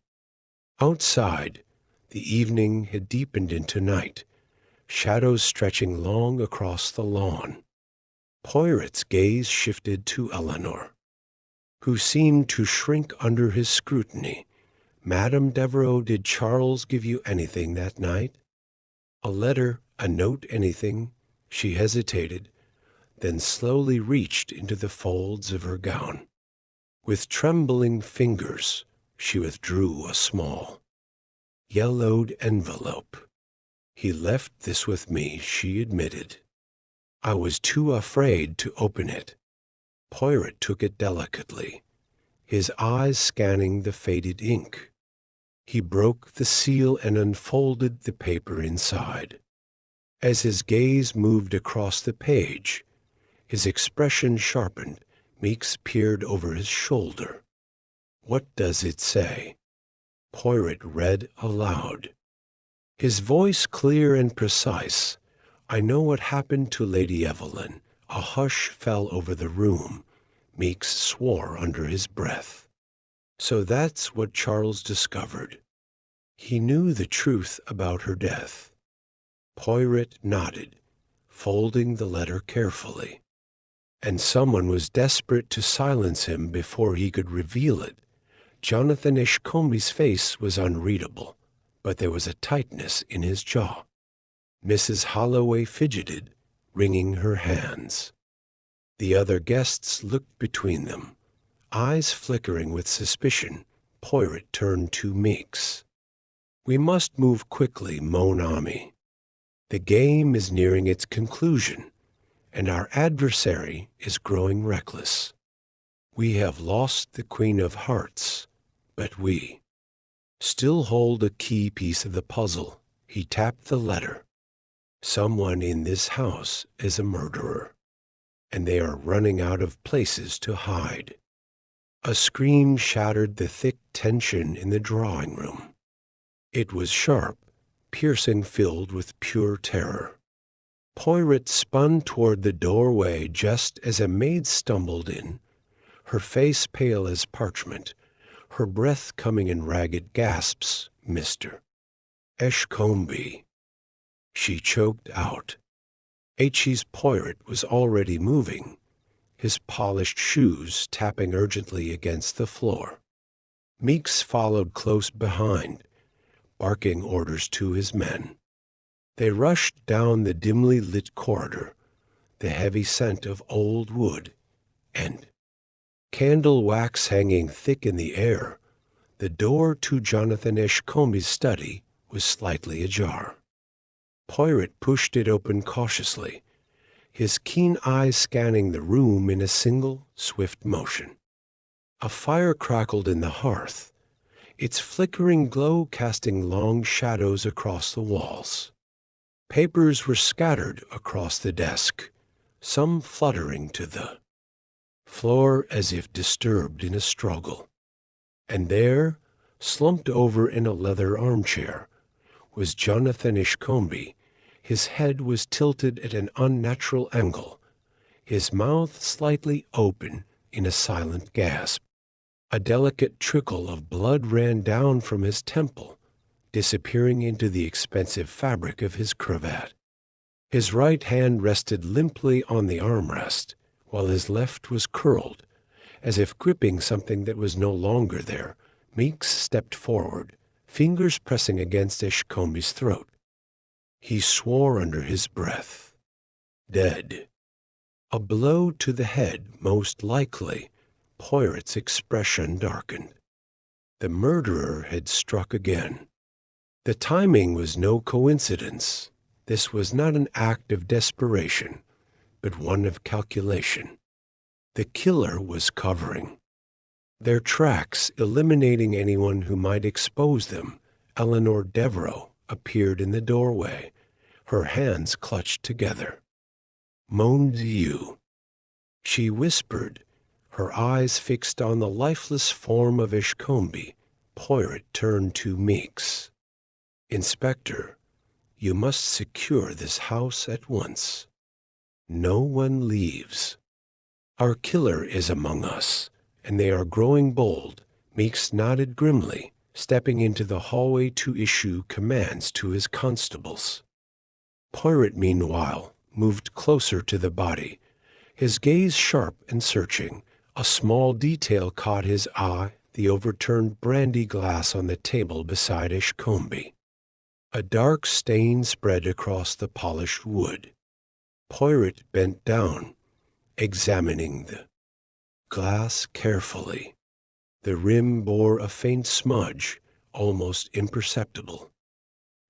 Outside, the evening had deepened into night, shadows stretching long across the lawn. Poirot's gaze shifted to Eleanor, who seemed to shrink under his scrutiny. "Madame Devereux, did Charles give you anything that night? A letter, a note, anything?" She hesitated, then slowly reached into the folds of her gown. With trembling fingers, she withdrew a small, yellowed envelope. "He left this with me," she admitted. "I was too afraid to open it." Poirot took it delicately, his eyes scanning the faded ink. He broke the seal and unfolded the paper inside. As his gaze moved across the page, his expression sharpened. Meeks peered over his shoulder. "What does it say?" Poirot read aloud, his voice clear and precise. "I know what happened to Lady Evelyn." A hush fell over the room. Meeks swore under his breath. "So that's what Charles discovered. He knew the truth about her death." Poirot nodded, folding the letter carefully. "And someone was desperate to silence him before he could reveal it." Jonathan Ashcombe's face was unreadable, but there was a tightness in his jaw. Mrs. Holloway fidgeted, wringing her hands. The other guests looked between them, eyes flickering with suspicion. Poirot turned to Meeks. "We must move quickly, mon ami. The game is nearing its conclusion, and our adversary is growing reckless. We have lost the Queen of Hearts, but we still hold a key piece of the puzzle." He tapped the letter. "Someone in this house is a murderer, and they are running out of places to hide." A scream shattered the thick tension in the drawing room. It was sharp, piercing, filled with pure terror. Poirot spun toward the doorway just as a maid stumbled in, her face pale as parchment, her breath coming in ragged gasps. "Mr. Ashcombe," she choked out. H.E.'s Poirot was already moving, his polished shoes tapping urgently against the floor. Meeks followed close behind, barking orders to his men. They rushed down the dimly lit corridor, the heavy scent of old wood and candle wax hanging thick in the air. The door to Jonathan Ashcombe's study was slightly ajar. Poirot pushed it open cautiously, his keen eyes scanning the room in a single, swift motion. A fire crackled in the hearth, its flickering glow casting long shadows across the walls. Papers were scattered across the desk, some fluttering to the floor as if disturbed in a struggle. And there, slumped over in a leather armchair, was Jonathan Ishcombe. His head was tilted at an unnatural angle, his mouth slightly open in a silent gasp. A delicate trickle of blood ran down from his temple, disappearing into the expensive fabric of his cravat. His right hand rested limply on the armrest, while his left was curled, as if gripping something that was no longer there. Meeks stepped forward, fingers pressing against Ishcombe's throat. He swore under his breath. Dead. A blow to the head, most likely. Poirot's expression darkened. The murderer had struck again. The timing was no coincidence. This was not an act of desperation, but one of calculation. The killer was covering their tracks, eliminating anyone who might expose them. Eleanor Devereux appeared in the doorway, her hands clutched together. Mon Dieu, she whispered, her eyes fixed on the lifeless form of Ishcombe. Poirot turned to Meeks. Inspector, you must secure this house at once. No one leaves. Our killer is among us, and they are growing bold. Meeks nodded grimly, stepping into the hallway to issue commands to his constables. Poirot, meanwhile, moved closer to the body, his gaze sharp and searching. A small detail caught his eye, the overturned brandy glass on the table beside Ishcombe. A dark stain spread across the polished wood. Poirot bent down, examining the glass carefully. The rim bore a faint smudge, almost imperceptible.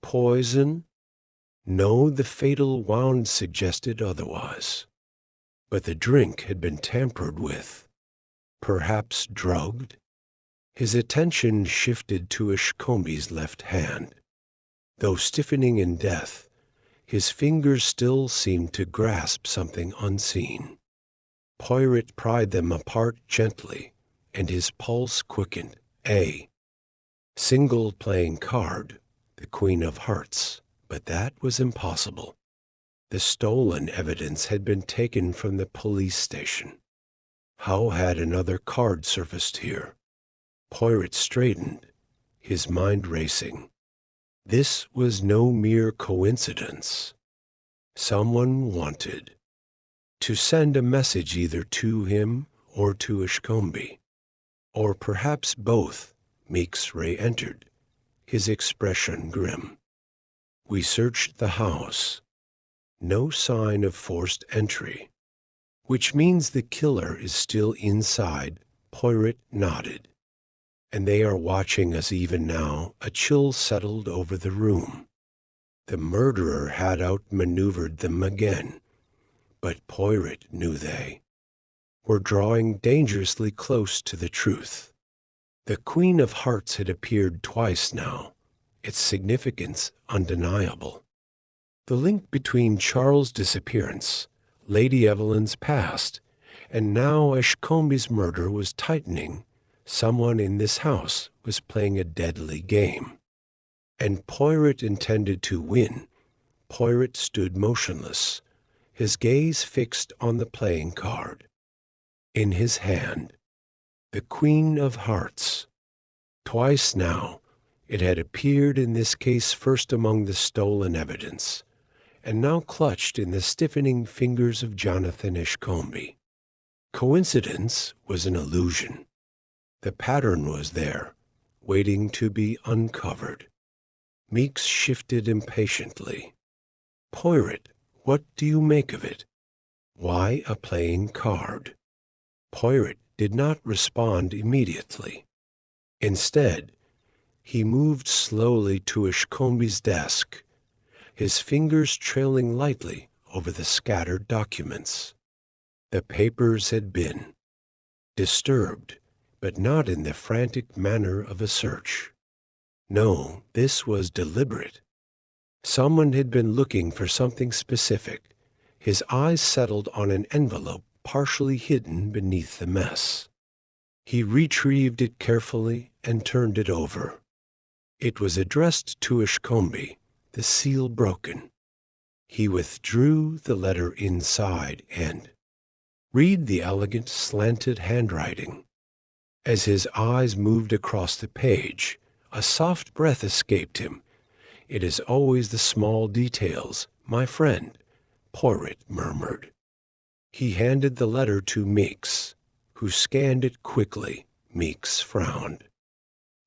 Poison? No, the fatal wound suggested otherwise. But the drink had been tampered with. Perhaps drugged? His attention shifted to Ishcombe's left hand. Though stiffening in death, his fingers still seemed to grasp something unseen. Poirot pried them apart gently, and his pulse quickened. A single playing card, the Queen of Hearts, but that was impossible. The stolen evidence had been taken from the police station. How had another card surfaced here? Poirot straightened, his mind racing. This was no mere coincidence. Someone wanted to send a message either to him or to Ishcombe, or perhaps both. Meeks re-entered, his expression grim. We searched the house. No sign of forced entry. Which means the killer is still inside. Poirot nodded. And they are watching us even now. A chill settled over the room. The murderer had outmaneuvered them again. But Poirot knew they were drawing dangerously close to the truth. The Queen of Hearts had appeared twice now, its significance undeniable. The link between Charles' disappearance, Lady Evelyn's past, and now Ishcombe's murder was tightening. Someone in this house was playing a deadly game. And Poirot intended to win. Poirot stood motionless, his gaze fixed on the playing card. In his hand, the Queen of Hearts. Twice now, it had appeared in this case, first among the stolen evidence, and now clutched in the stiffening fingers of Jonathan Ishcombe. Coincidence was an illusion. The pattern was there, waiting to be uncovered. Meeks shifted impatiently. Poirot, what do you make of it? Why a playing card? Poirot did not respond immediately. Instead, he moved slowly to Ishcombe's desk, his fingers trailing lightly over the scattered documents. The papers had been disturbed, but not in the frantic manner of a search. No, this was deliberate. Someone had been looking for something specific. His eyes settled on an envelope partially hidden beneath the mess. He retrieved it carefully and turned it over. It was addressed to Ishkombe, the seal broken. He withdrew the letter inside and read the elegant slanted handwriting. As his eyes moved across the page, a soft breath escaped him. "It is always the small details, my friend," Poirot murmured. He handed the letter to Meeks, who scanned it quickly. Meeks frowned.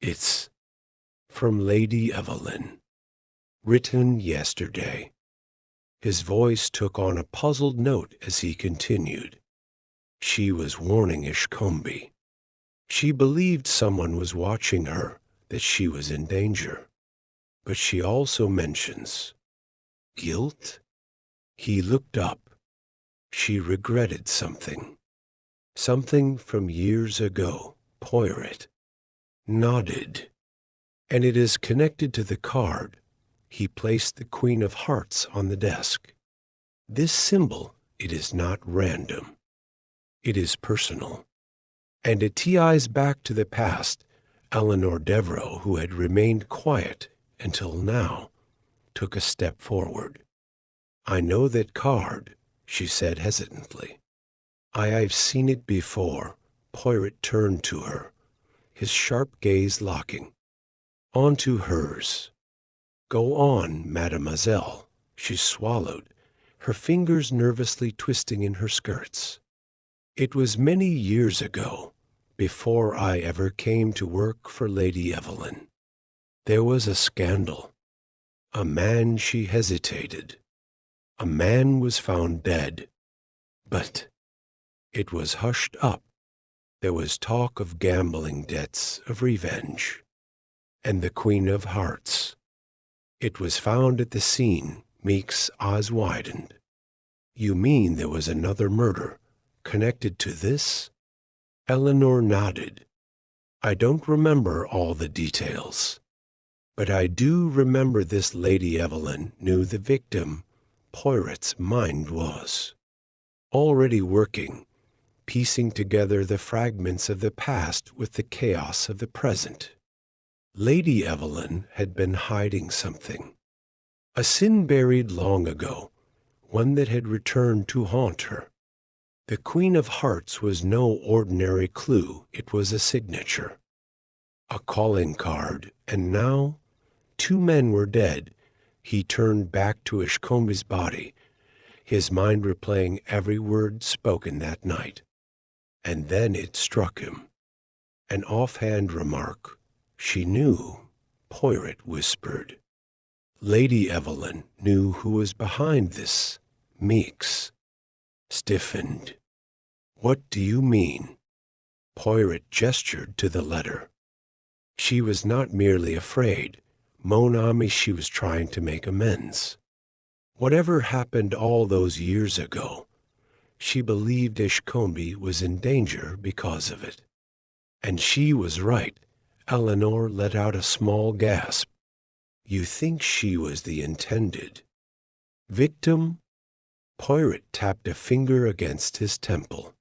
"It's from Lady Evelyn. Written yesterday." His voice took on a puzzled note as he continued. "She was warning Ishkombe. She believed someone was watching her, that she was in danger. But she also mentions guilt." He looked up. "She regretted something. Something from years ago." Poirot nodded. "And it is connected to the card." He placed the Queen of Hearts on the desk. "This symbol, it is not random. It is personal. And it ties back to the past. Eleanor Devereux, who had remained quiet until now, took a step forward. "I know that card," she said hesitantly. I've seen it before." Poirot turned to her, his sharp gaze locking onto hers. "Go on, mademoiselle." She swallowed, her fingers nervously twisting in her skirts. "It was many years ago, before I ever came to work for Lady Evelyn. There was a scandal. A man," she hesitated. "A man was found dead. But it was hushed up. There was talk of gambling debts, of revenge. And the Queen of Hearts. It was found at the scene." Meek's eyes widened. "You mean there was another murder connected to this?" Eleanor nodded. "I don't remember all the details. But I do remember this Lady Evelyn knew the victim." Poirot's mind was already working, piecing together the fragments of the past with the chaos of the present. Lady Evelyn had been hiding something. A sin buried long ago, one that had returned to haunt her. The Queen of Hearts was no ordinary clue. It was a signature, a calling card, and now 2 men were dead. He turned back to Ishkombe's body, his mind replaying every word spoken that night. And then it struck him. An offhand remark. "She knew," Poirot whispered. Lady Evelyn knew who was behind this. Meeks stiffened. "What do you mean?" Poirot gestured to the letter. She was not merely afraid. Mon ami, she was trying to make amends. Whatever happened all those years ago, she believed Ishkombe was in danger because of it. And she was right. Eleanor let out a small gasp. "You think she was the intended victim?" Poirot tapped a finger against his temple.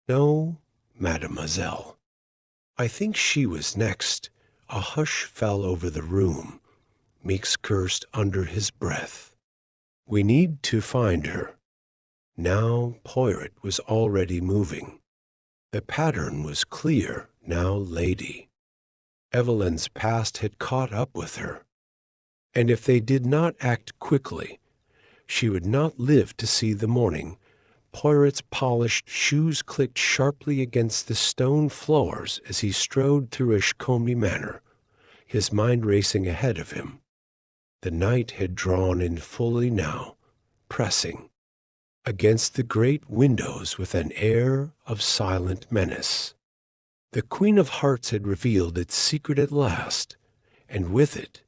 "No, mademoiselle. I think she was next." A hush fell over the room. Meeks cursed under his breath. "We need to find her." Now Poirot was already moving. The pattern was clear. Now Lady Evelyn's past had caught up with her. And if they did not act quickly, she would not live to see the morning. Poirot's polished shoes clicked sharply against the stone floors as he strode through Ishkombe Manor, his mind racing ahead of him. The night had drawn in fully now, pressing against the great windows with an air of silent menace. The Queen of Hearts had revealed its secret at last, and with it,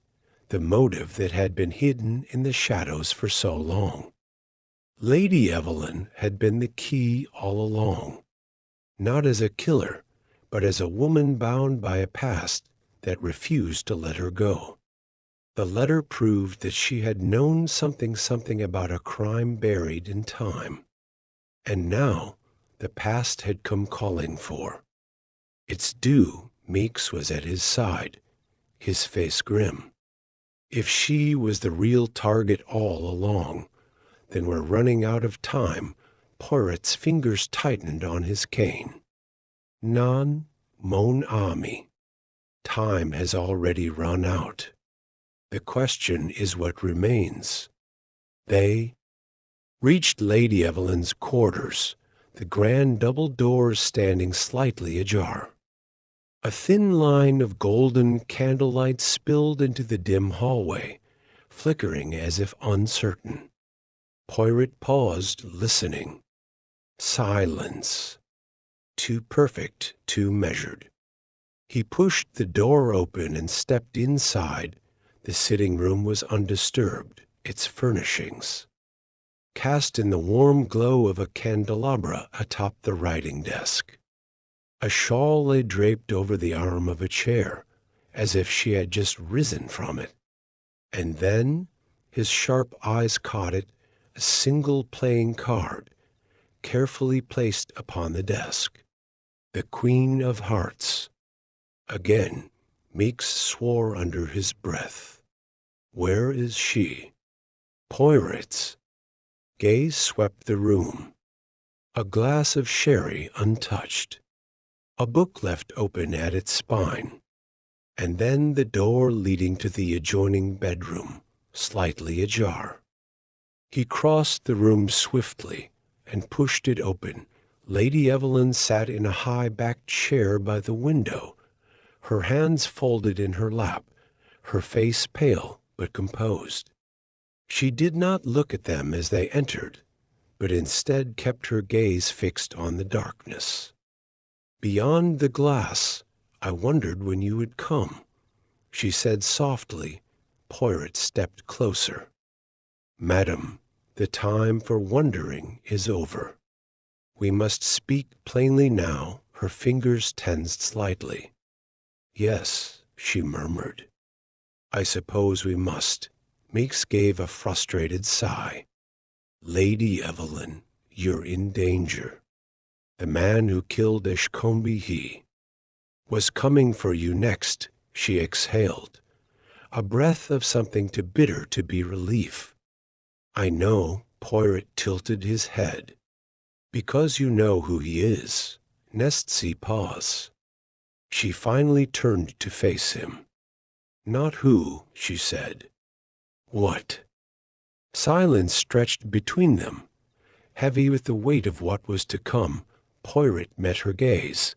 the motive that had been hidden in the shadows for so long. Lady Evelyn had been the key all along, not as a killer, but as a woman bound by a past that refused to let her go. The letter proved that she had known something about a crime buried in time. And now the past had come calling for its due. Meeks was at his side, his face grim. If she was the real target all along, then we're running out of time. Poirot's fingers tightened on his cane. Non, mon ami. Time has already run out. The question is what remains. They reached Lady Evelyn's quarters, the grand double doors standing slightly ajar. A thin line of golden candlelight spilled into the dim hallway, flickering as if uncertain. Poirot paused, listening. Silence. Too perfect, too measured. He pushed the door open and stepped inside. The sitting room was undisturbed, its furnishings cast in the warm glow of a candelabra atop the writing desk. A shawl lay draped over the arm of a chair, as if she had just risen from it. And then his sharp eyes caught it, a single playing card, carefully placed upon the desk. The Queen of Hearts. Again, Meeks swore under his breath. Where is she? Poirot's gaze swept the room. A glass of sherry untouched. A book left open at its spine. And then the door leading to the adjoining bedroom, slightly ajar. He crossed the room swiftly and pushed it open. Lady Evelyn sat in a high-backed chair by the window, her hands folded in her lap, her face pale but composed. She did not look at them as they entered, but instead kept her gaze fixed on the darkness. Beyond the glass, I wondered when you would come, she said softly. Poirot stepped closer. Madam, the time for wondering is over. We must speak plainly now. Her fingers tensed slightly. Yes, she murmured. I suppose we must. Meeks gave a frustrated sigh. Lady Evelyn, you're in danger. The man who killed Ashcombe was coming for you next, she exhaled, a breath of something too bitter to be relief. I know, Poirot tilted his head. Because you know who he is. Nestsy pause. She finally turned to face him. Not who, she said. What? Silence stretched between them. Heavy with the weight of what was to come, Poirot met her gaze,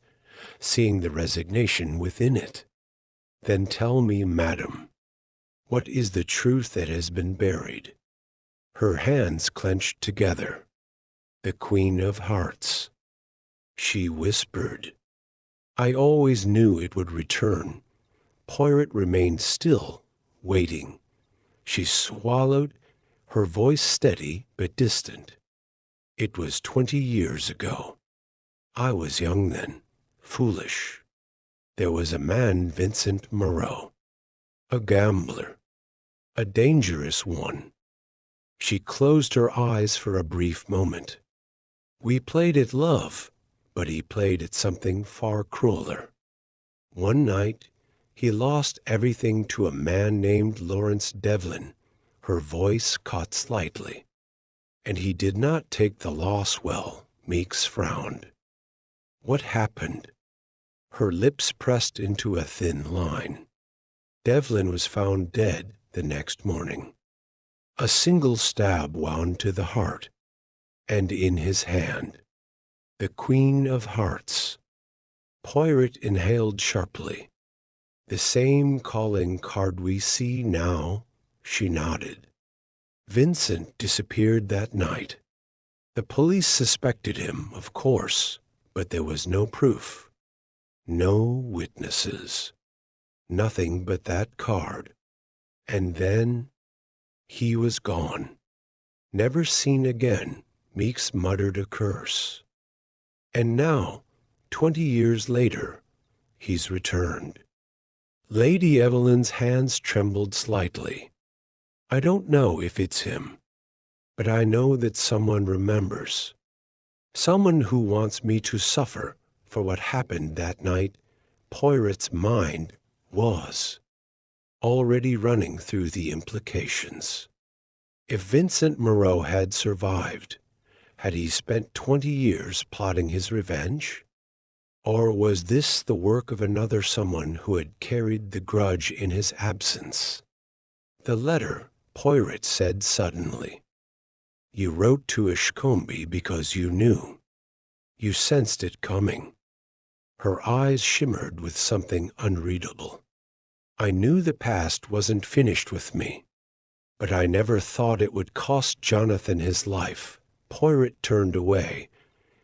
seeing the resignation within it. Then tell me, madam, what is the truth that has been buried? Her hands clenched together. The Queen of Hearts. She whispered. I always knew it would return. Poirot remained still, waiting. She swallowed, her voice steady but distant. It was 20 years ago. I was young then, foolish. There was a man, Vincent Moreau, a gambler, a dangerous one. She closed her eyes for a brief moment. We played at love, but he played at something far crueler. One night, he lost everything to a man named Lawrence Devlin. Her voice caught slightly. And he did not take the loss well. Meeks frowned. What happened? Her lips pressed into a thin line. Devlin was found dead the next morning. A single stab wound to the heart, and in his hand, the Queen of Hearts. Poirot inhaled sharply. The same calling card we see now, she nodded. Vincent disappeared that night. The police suspected him, of course, but there was no proof. No witnesses. Nothing but that card. And then he was gone. Never seen again, Meeks muttered a curse. And now, 20 years later, he's returned. Lady Evelyn's hands trembled slightly. I don't know if it's him, but I know that someone remembers. Someone who wants me to suffer for what happened that night. Poirot's mind was already running through the implications. If Vincent Moreau had survived, had he spent 20 years plotting his revenge? Or was this the work of another someone who had carried the grudge in his absence? The letter, Poirot said suddenly. You wrote to Ashcombe because you knew. You sensed it coming. Her eyes shimmered with something unreadable. I knew the past wasn't finished with me, but I never thought it would cost Jonathan his life. Poirot turned away,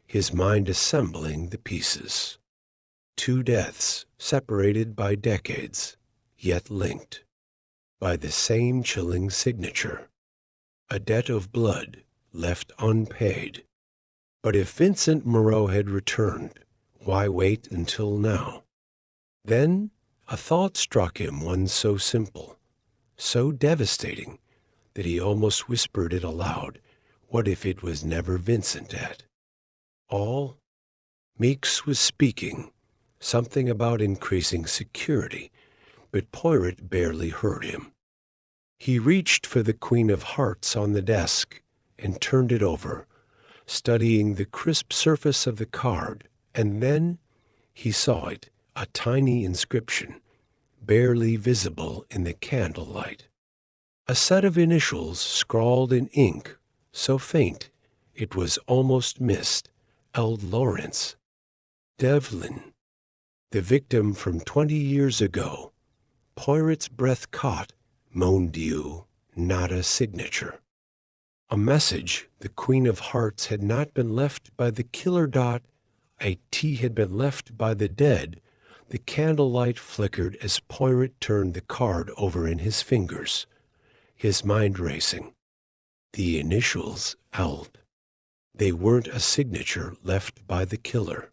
his mind assembling the pieces. 2 deaths, separated by decades, yet linked by the same chilling signature. A debt of blood left unpaid. But if Vincent Moreau had returned, why wait until now? Then a thought struck him, one so simple, so devastating, that he almost whispered it aloud. What if it was never Vincent at all? Meeks was speaking, something about increasing security, but Poirot barely heard him. He reached for the Queen of Hearts on the desk and turned it over, studying the crisp surface of the card, and then he saw it, a tiny inscription, barely visible in the candlelight. A set of initials scrawled in ink, so faint it was almost missed. L. Lawrence. Devlin. The victim from 20 years ago. Poirot's breath caught. Mon Dieu, not a signature. A message the Queen of Hearts had not been left by the killer. A T had been left by the dead. The candlelight flickered as Poirot turned the card over in his fingers, his mind racing. The initials, L. They weren't a signature left by the killer.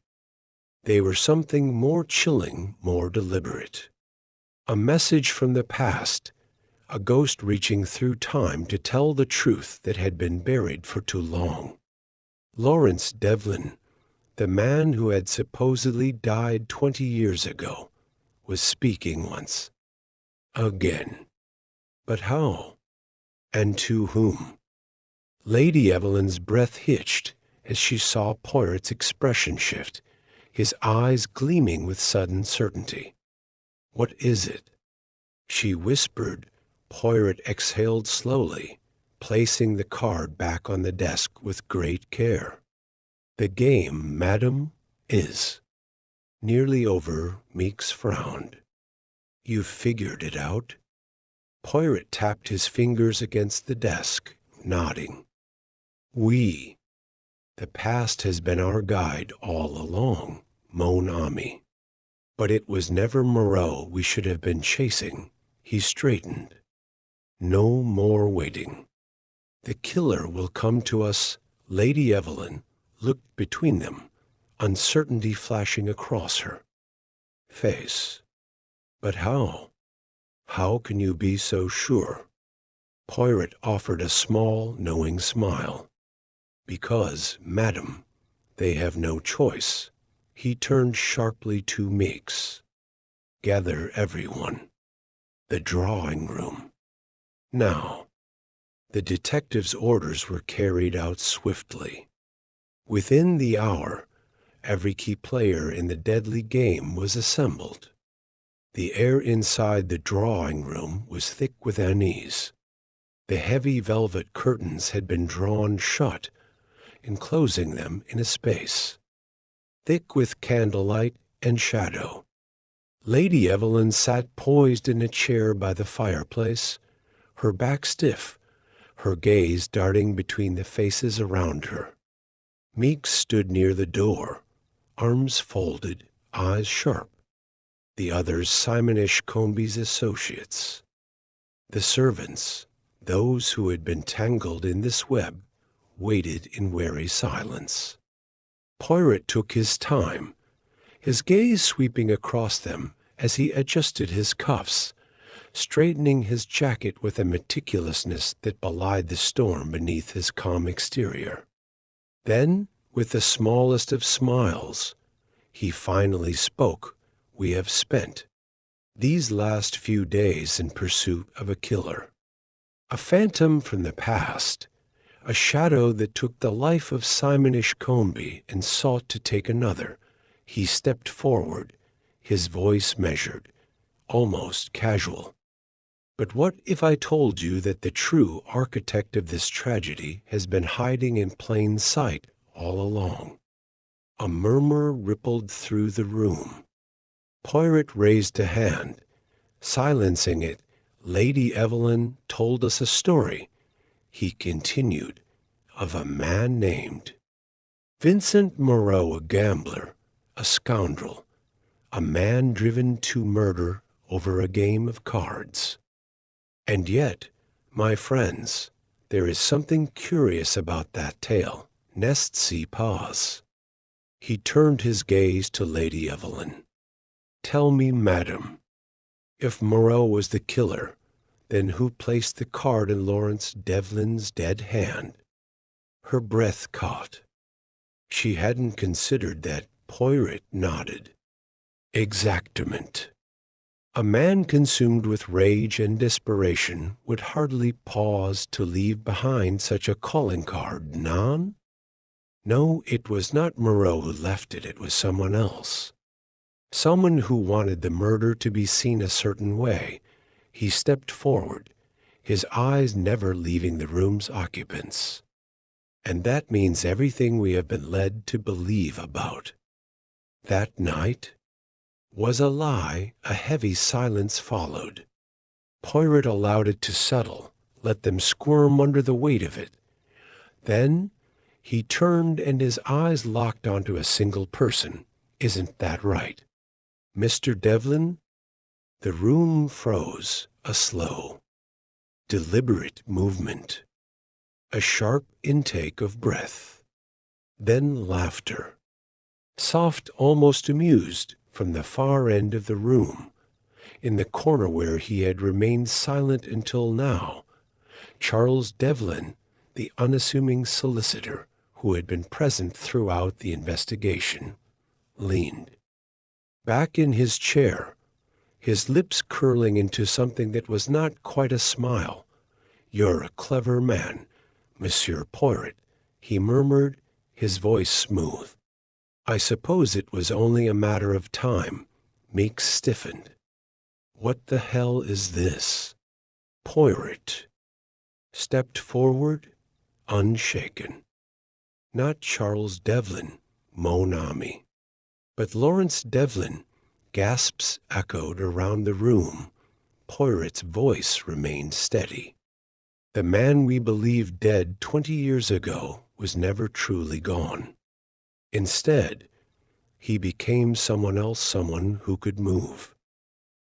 They were something more chilling, more deliberate. A message from the past, a ghost reaching through time to tell the truth that had been buried for too long. Lawrence Devlin, the man who had supposedly died 20 years ago, was speaking once. Again. But how? And to whom? Lady Evelyn's breath hitched as she saw Poirot's expression shift, his eyes gleaming with sudden certainty. What is it? She whispered. Poirot exhaled slowly, placing the card back on the desk with great care. The game, madam, is nearly over. Meeks frowned. You've figured it out? Poirot tapped his fingers against the desk, nodding. The past has been our guide all along, mon ami. But it was never Moreau we should have been chasing. He straightened. No more waiting. The killer will come to us. Lady Evelyn looked between them, uncertainty flashing across her face. But how? How can you be so sure? Poirot offered a small, knowing smile. Because, madam, they have no choice. He turned sharply to Meeks. Gather everyone. The drawing room. Now, the detective's orders were carried out swiftly. Within the hour, every key player in the deadly game was assembled. The air inside the drawing room was thick with unease. The heavy velvet curtains had been drawn shut, enclosing them in a space, thick with candlelight and shadow. Lady Evelyn sat poised in a chair by the fireplace, her back stiff, her gaze darting between the faces around her. Meeks stood near the door, arms folded, eyes sharp. The others Simon Ashcombe's associates. The servants, those who had been tangled in this web waited in wary silence. Poirot took his time, his gaze sweeping across them as he adjusted his cuffs, straightening his jacket with a meticulousness that belied the storm beneath his calm exterior. Then, with the smallest of smiles, he finally spoke. "We have spent these last few days in pursuit of a killer, a phantom from the past, a shadow that took the life of Simon Ishcombe and sought to take another." He stepped forward, his voice measured, almost casual. "But what if I told you that the true architect of this tragedy has been hiding in plain sight all along?" A murmur rippled through the room. Poirot raised a hand. Silencing it, Lady Evelyn told us a story, he continued, of a man named Vincent Moreau, a gambler, a scoundrel, a man driven to murder over a game of cards. And yet, my friends, there is something curious about that tale. N'est ce pas? He turned his gaze to Lady Evelyn. "Tell me, madam, if Moreau was the killer, then who placed the card in Lawrence Devlin's dead hand?" Her breath caught. She hadn't considered that. Poirot nodded. "Exactement. A man consumed with rage and desperation would hardly pause to leave behind such a calling card, non? No, it was not Moreau who left it. It was someone else. Someone who wanted the murder to be seen a certain way." He stepped forward, his eyes never leaving the room's occupants. "And that means everything we have been led to believe about that night was a lie." A heavy silence followed. Poirot allowed it to settle, let them squirm under the weight of it. Then he turned and his eyes locked onto a single person. "Isn't that right, Mr. Devlin?" The room froze, a slow, deliberate movement, a sharp intake of breath, then laughter, soft, almost amused, from the far end of the room. In the corner where he had remained silent until now, Charles Devlin, the unassuming solicitor who had been present throughout the investigation, leaned back in his chair, his lips curling into something that was not quite a smile. "You're a clever man, Monsieur Poirot," he murmured, his voice smooth. "I suppose it was only a matter of time." Meeks stiffened. "What the hell is this?" Poirot stepped forward, unshaken. Not Charles Devlin, mon ami, but Lawrence Devlin. Gasps echoed around the room. Poirot's voice remained steady. "The man we believed dead 20 years ago was never truly gone. Instead, he became someone else, someone who could move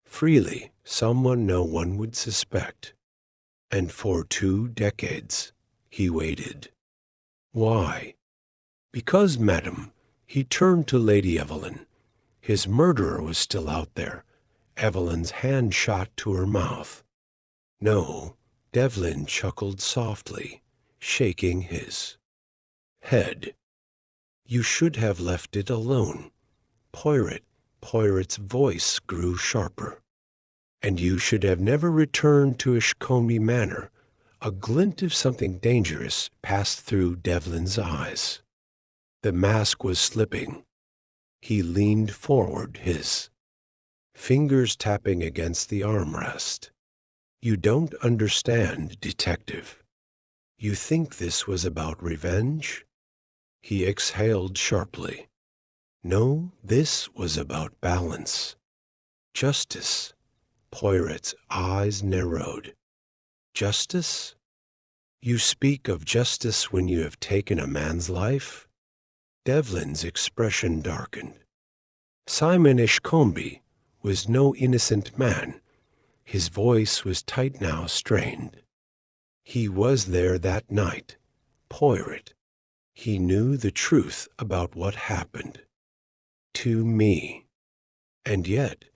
freely, someone no one would suspect. And for 2 decades, he waited. Why? Because, madam," he turned to Lady Evelyn. "His murderer was still out there." Evelyn's hand shot to her mouth. "No," Devlin chuckled softly, shaking his head. "You should have left it alone, Poirot." Poirot's voice grew sharper. "And you should have never returned to Ishcombe Manor." A glint of something dangerous passed through Devlin's eyes. The mask was slipping. He leaned forward, his fingers tapping against the armrest. "You don't understand, detective. You think this was about revenge?" He exhaled sharply. "No, this was about balance. Justice." Poirot's eyes narrowed. "Justice? You speak of justice when you have taken a man's life?" Devlin's expression darkened. Simon Ishcombe was no innocent man. His voice was tight now, strained. He was there that night, Poirot. He knew the truth about what happened. To me. And yet,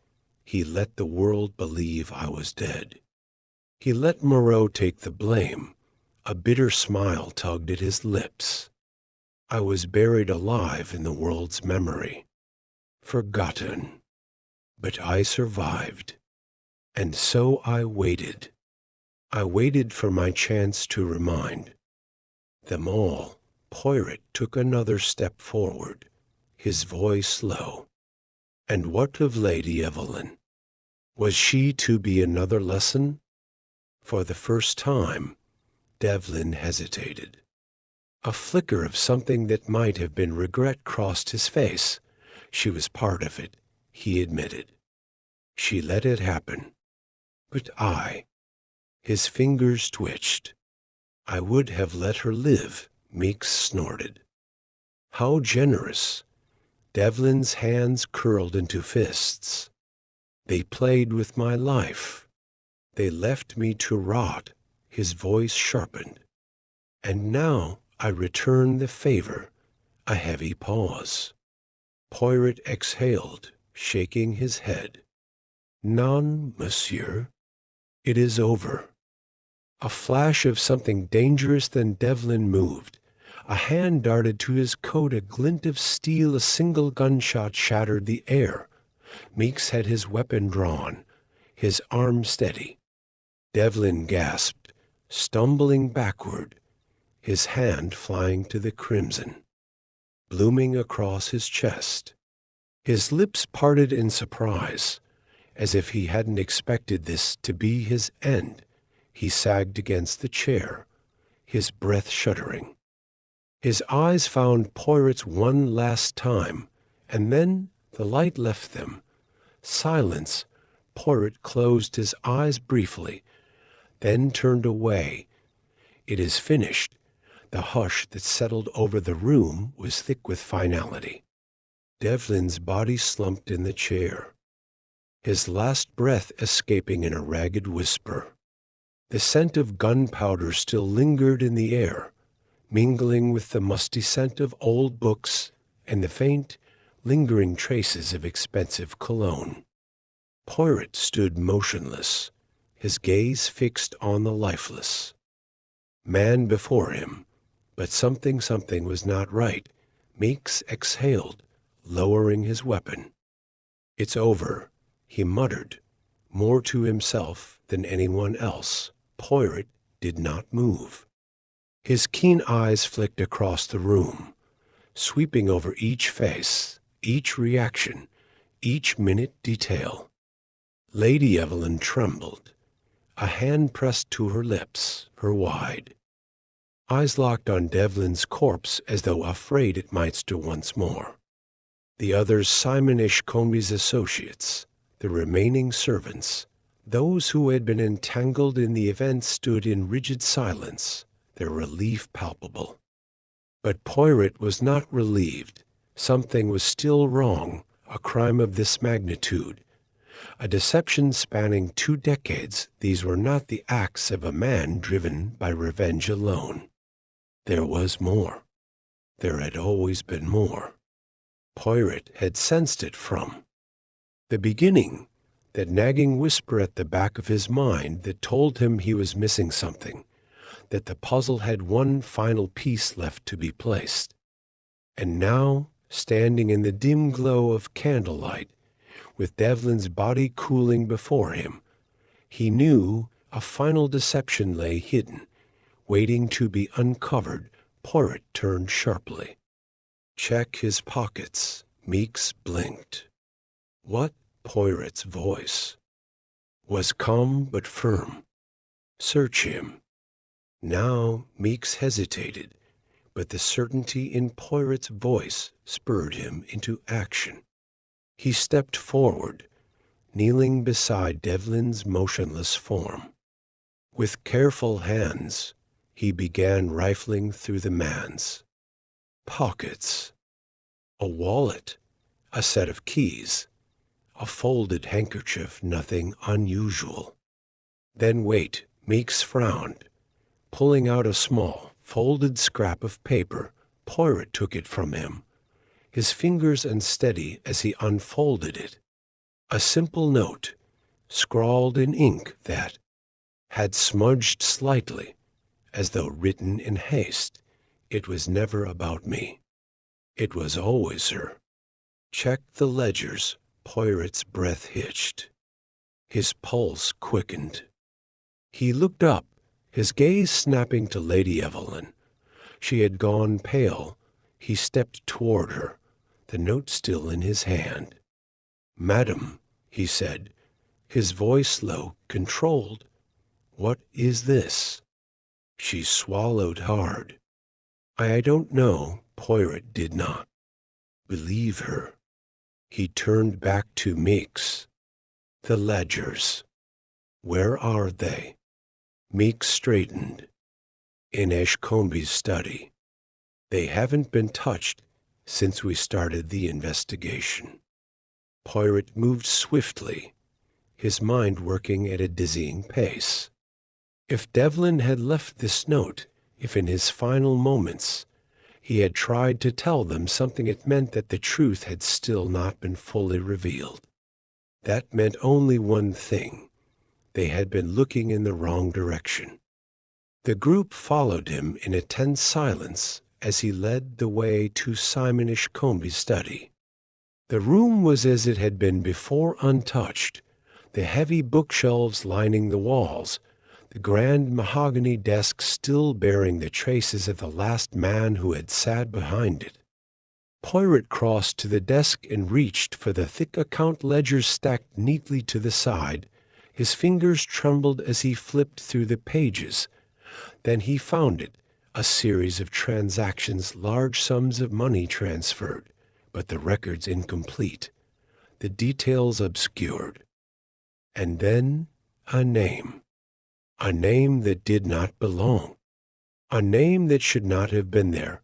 he let the world believe I was dead. He let Moreau take the blame. A bitter smile tugged at his lips. I was buried alive in the world's memory. Forgotten. But I survived. And so I waited. I waited for my chance to remind them all. Poirot took another step forward, his voice low. And what of Lady Evelyn? Was she to be another lesson? For the first time, Devlin hesitated. A flicker of something that might have been regret crossed his face. She was part of it, he admitted. She let it happen. But I. His fingers twitched. I would have let her live, Meeks snorted. How generous. Devlin's hands curled into fists. They played with my life. They left me to rot, his voice sharpened. And now I return the favor, a heavy pause. Poirot exhaled, shaking his head. None, monsieur. It is over. A flash of something dangerous, then Devlin moved. A hand darted to his coat, a glint of steel, a single gunshot shattered the air. Meeks had his weapon drawn, his arm steady. Devlin gasped, stumbling backward, his hand flying to the crimson, blooming across his chest. His lips parted in surprise, as if he hadn't expected this to be his end. He sagged against the chair, his breath shuddering. His eyes found Poirot's one last time, and then the light left them. Silence. Poirot closed his eyes briefly, then turned away. It is finished. The hush that settled over the room was thick with finality. Devlin's body slumped in the chair, his last breath escaping in a ragged whisper. The scent of gunpowder still lingered in the air, mingling with the musty scent of old books and the faint, lingering traces of expensive cologne. Poirot stood motionless, his gaze fixed on the lifeless man before him. But something was not right. Meeks exhaled, lowering his weapon. It's over, he muttered, more to himself than anyone else. Poirot did not move. His keen eyes flicked across the room, sweeping over each face, each reaction, each minute detail. Lady Evelyn trembled, a hand pressed to her lips, her wide. Eyes locked on Devlin's corpse as though afraid it might stir once more. The others, Simonish Combe's associates, the remaining servants, those who had been entangled in the event, stood in rigid silence, their relief palpable. But Poirot was not relieved. Something was still wrong, a crime of this magnitude. A deception spanning 2 decades. These were not the acts of a man driven by revenge alone. There was more. There had always been more. Poirot had sensed it from the beginning, that nagging whisper at the back of his mind that told him he was missing something, that the puzzle had one final piece left to be placed. And now, standing in the dim glow of candlelight, with Devlin's body cooling before him, he knew a final deception lay hidden, waiting to be uncovered. Poirot turned sharply. Check his pockets. Meeks blinked. What? Poirot's voice was calm but firm. Search him. Now Meeks hesitated, but the certainty in Poirot's voice spurred him into action. He stepped forward, kneeling beside Devlin's motionless form. With careful hands, he began rifling through the man's pockets. A wallet, a set of keys, a folded handkerchief, nothing unusual. Then wait, Meeks frowned. Pulling out a small, folded scrap of paper, Poirot took it from him, his fingers unsteady as he unfolded it. A simple note, scrawled in ink that had smudged slightly, as though written in haste. It was never about me. It was always her. Check the ledgers. Poirot's breath hitched. His pulse quickened. He looked up, his gaze snapping to Lady Evelyn. She had gone pale. He stepped toward her, the note still in his hand. "Madam," he said, his voice low, controlled, "what is this?" She swallowed hard. I don't know." Poirot did not believe her. He turned back to Meeks. "The ledgers. Where are they?" Meeks straightened. "In Ashcombe's study. They haven't been touched since we started the investigation." Poirot moved swiftly, his mind working at a dizzying pace. If Devlin had left this note, if in his final moments he had tried to tell them something, it meant that the truth had still not been fully revealed. That meant only one thing. They had been looking in the wrong direction. The group followed him in a tense silence as he led the way to Simon Ashcombe's study. The room was as it had been before, untouched, the heavy bookshelves lining the walls, the grand mahogany desk still bearing the traces of the last man who had sat behind it. Poirot crossed to the desk and reached for the thick account ledgers stacked neatly to the side. His fingers trembled as he flipped through the pages. Then he found it, a series of transactions, large sums of money transferred, but the records incomplete, the details obscured. And then a name that did not belong, a name that should not have been there.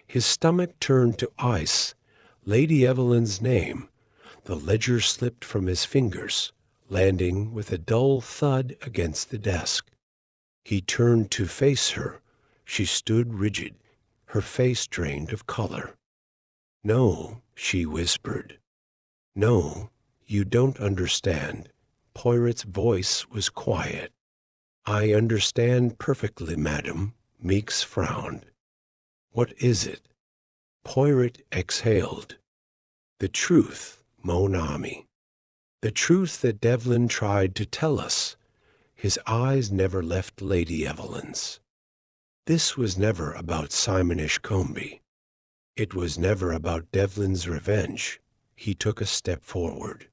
His stomach turned to ice. Lady Evelyn's name. The ledger slipped from his fingers, landing with a dull thud against the desk. He turned to face her. She stood rigid, her face drained of color. "No," she whispered. "No, you don't understand." Poirot's voice was quiet. "I understand perfectly, madam." Meeks frowned. "What is it?" Poirot exhaled. "The truth, mon ami. The truth that Devlin tried to tell us." His eyes never left Lady Evelyn's. This was never about Simon Ashcombe. It was never about Devlin's revenge. He took a step forward.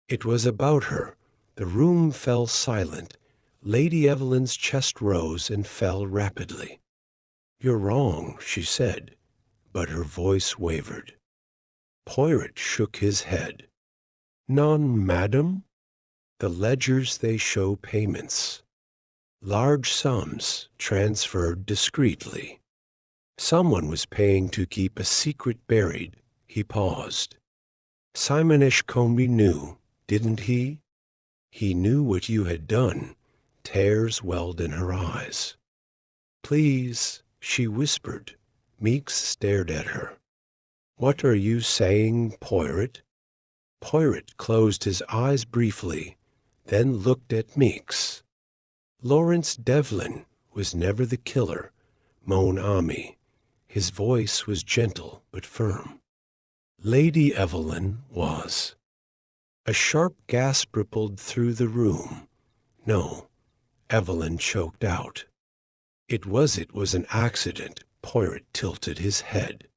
It was about her. The room fell silent. Lady Evelyn's chest rose and fell rapidly. "You're wrong," she said, but her voice wavered. Poirot shook his head. "None, madam. The ledgers, they show payments. Large sums transferred discreetly. Someone was paying to keep a secret buried." He paused. "Simon Ashcombe knew, didn't he? He knew what you had done." Tears welled in her eyes. "Please," she whispered. Meeks stared at her. "What are you saying, Poirot?" Poirot closed his eyes briefly, then looked at Meeks. "Lawrence Devlin was never the killer, mon ami." His voice was gentle but firm. "Lady Evelyn was." A sharp gasp rippled through the room. "No," Evelyn choked out. It was an accident." Poirot tilted his head.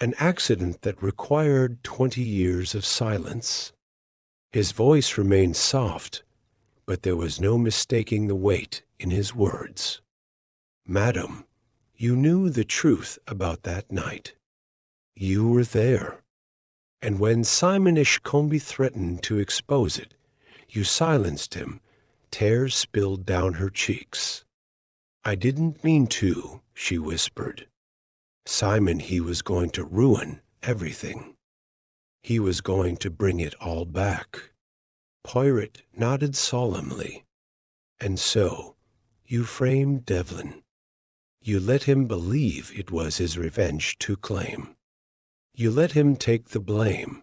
"An accident that required 20 years of silence." His voice remained soft, but there was no mistaking the weight in his words. "Madam, you knew the truth about that night. You were there. And when Simon Ashcombe threatened to expose it, you silenced him." Tears spilled down her cheeks. "I didn't mean to," she whispered. "Simon, he was going to ruin everything. He was going to bring it all back." Poirot nodded solemnly. "And so You framed Devlin. You let him believe it was his revenge to claim. You let him take the blame,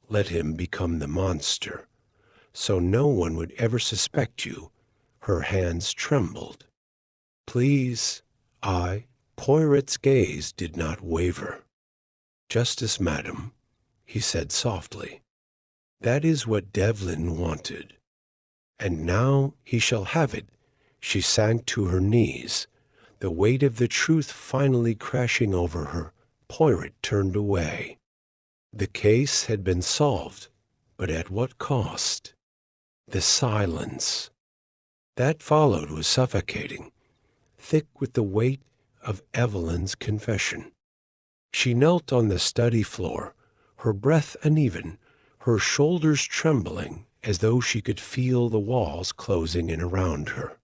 let him become the monster, so no one would ever suspect you. Her hands trembled. Please, Poirot's gaze did not waver. Justice, madam, he said softly. That is what Devlin wanted. And now he shall have it. She sank to her knees, the weight of the truth finally crashing over her. Poirot turned away. The case had been solved, but at what cost? The silence that followed was suffocating, thick with the weight of Evelyn's confession. She knelt on the study floor, her breath uneven, her shoulders trembling as though she could feel the walls closing in around her.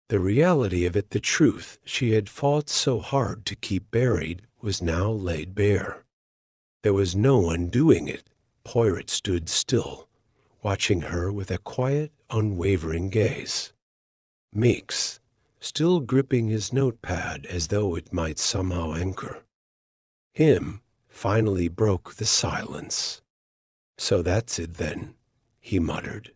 The reality of it, the truth she had fought so hard to keep buried, was now laid bare. There was no undoing it. Poirot stood still, watching her with a quiet, unwavering gaze. Meeks, still gripping his notepad as though it might somehow anchor him, finally broke the silence. So that's it then, he muttered.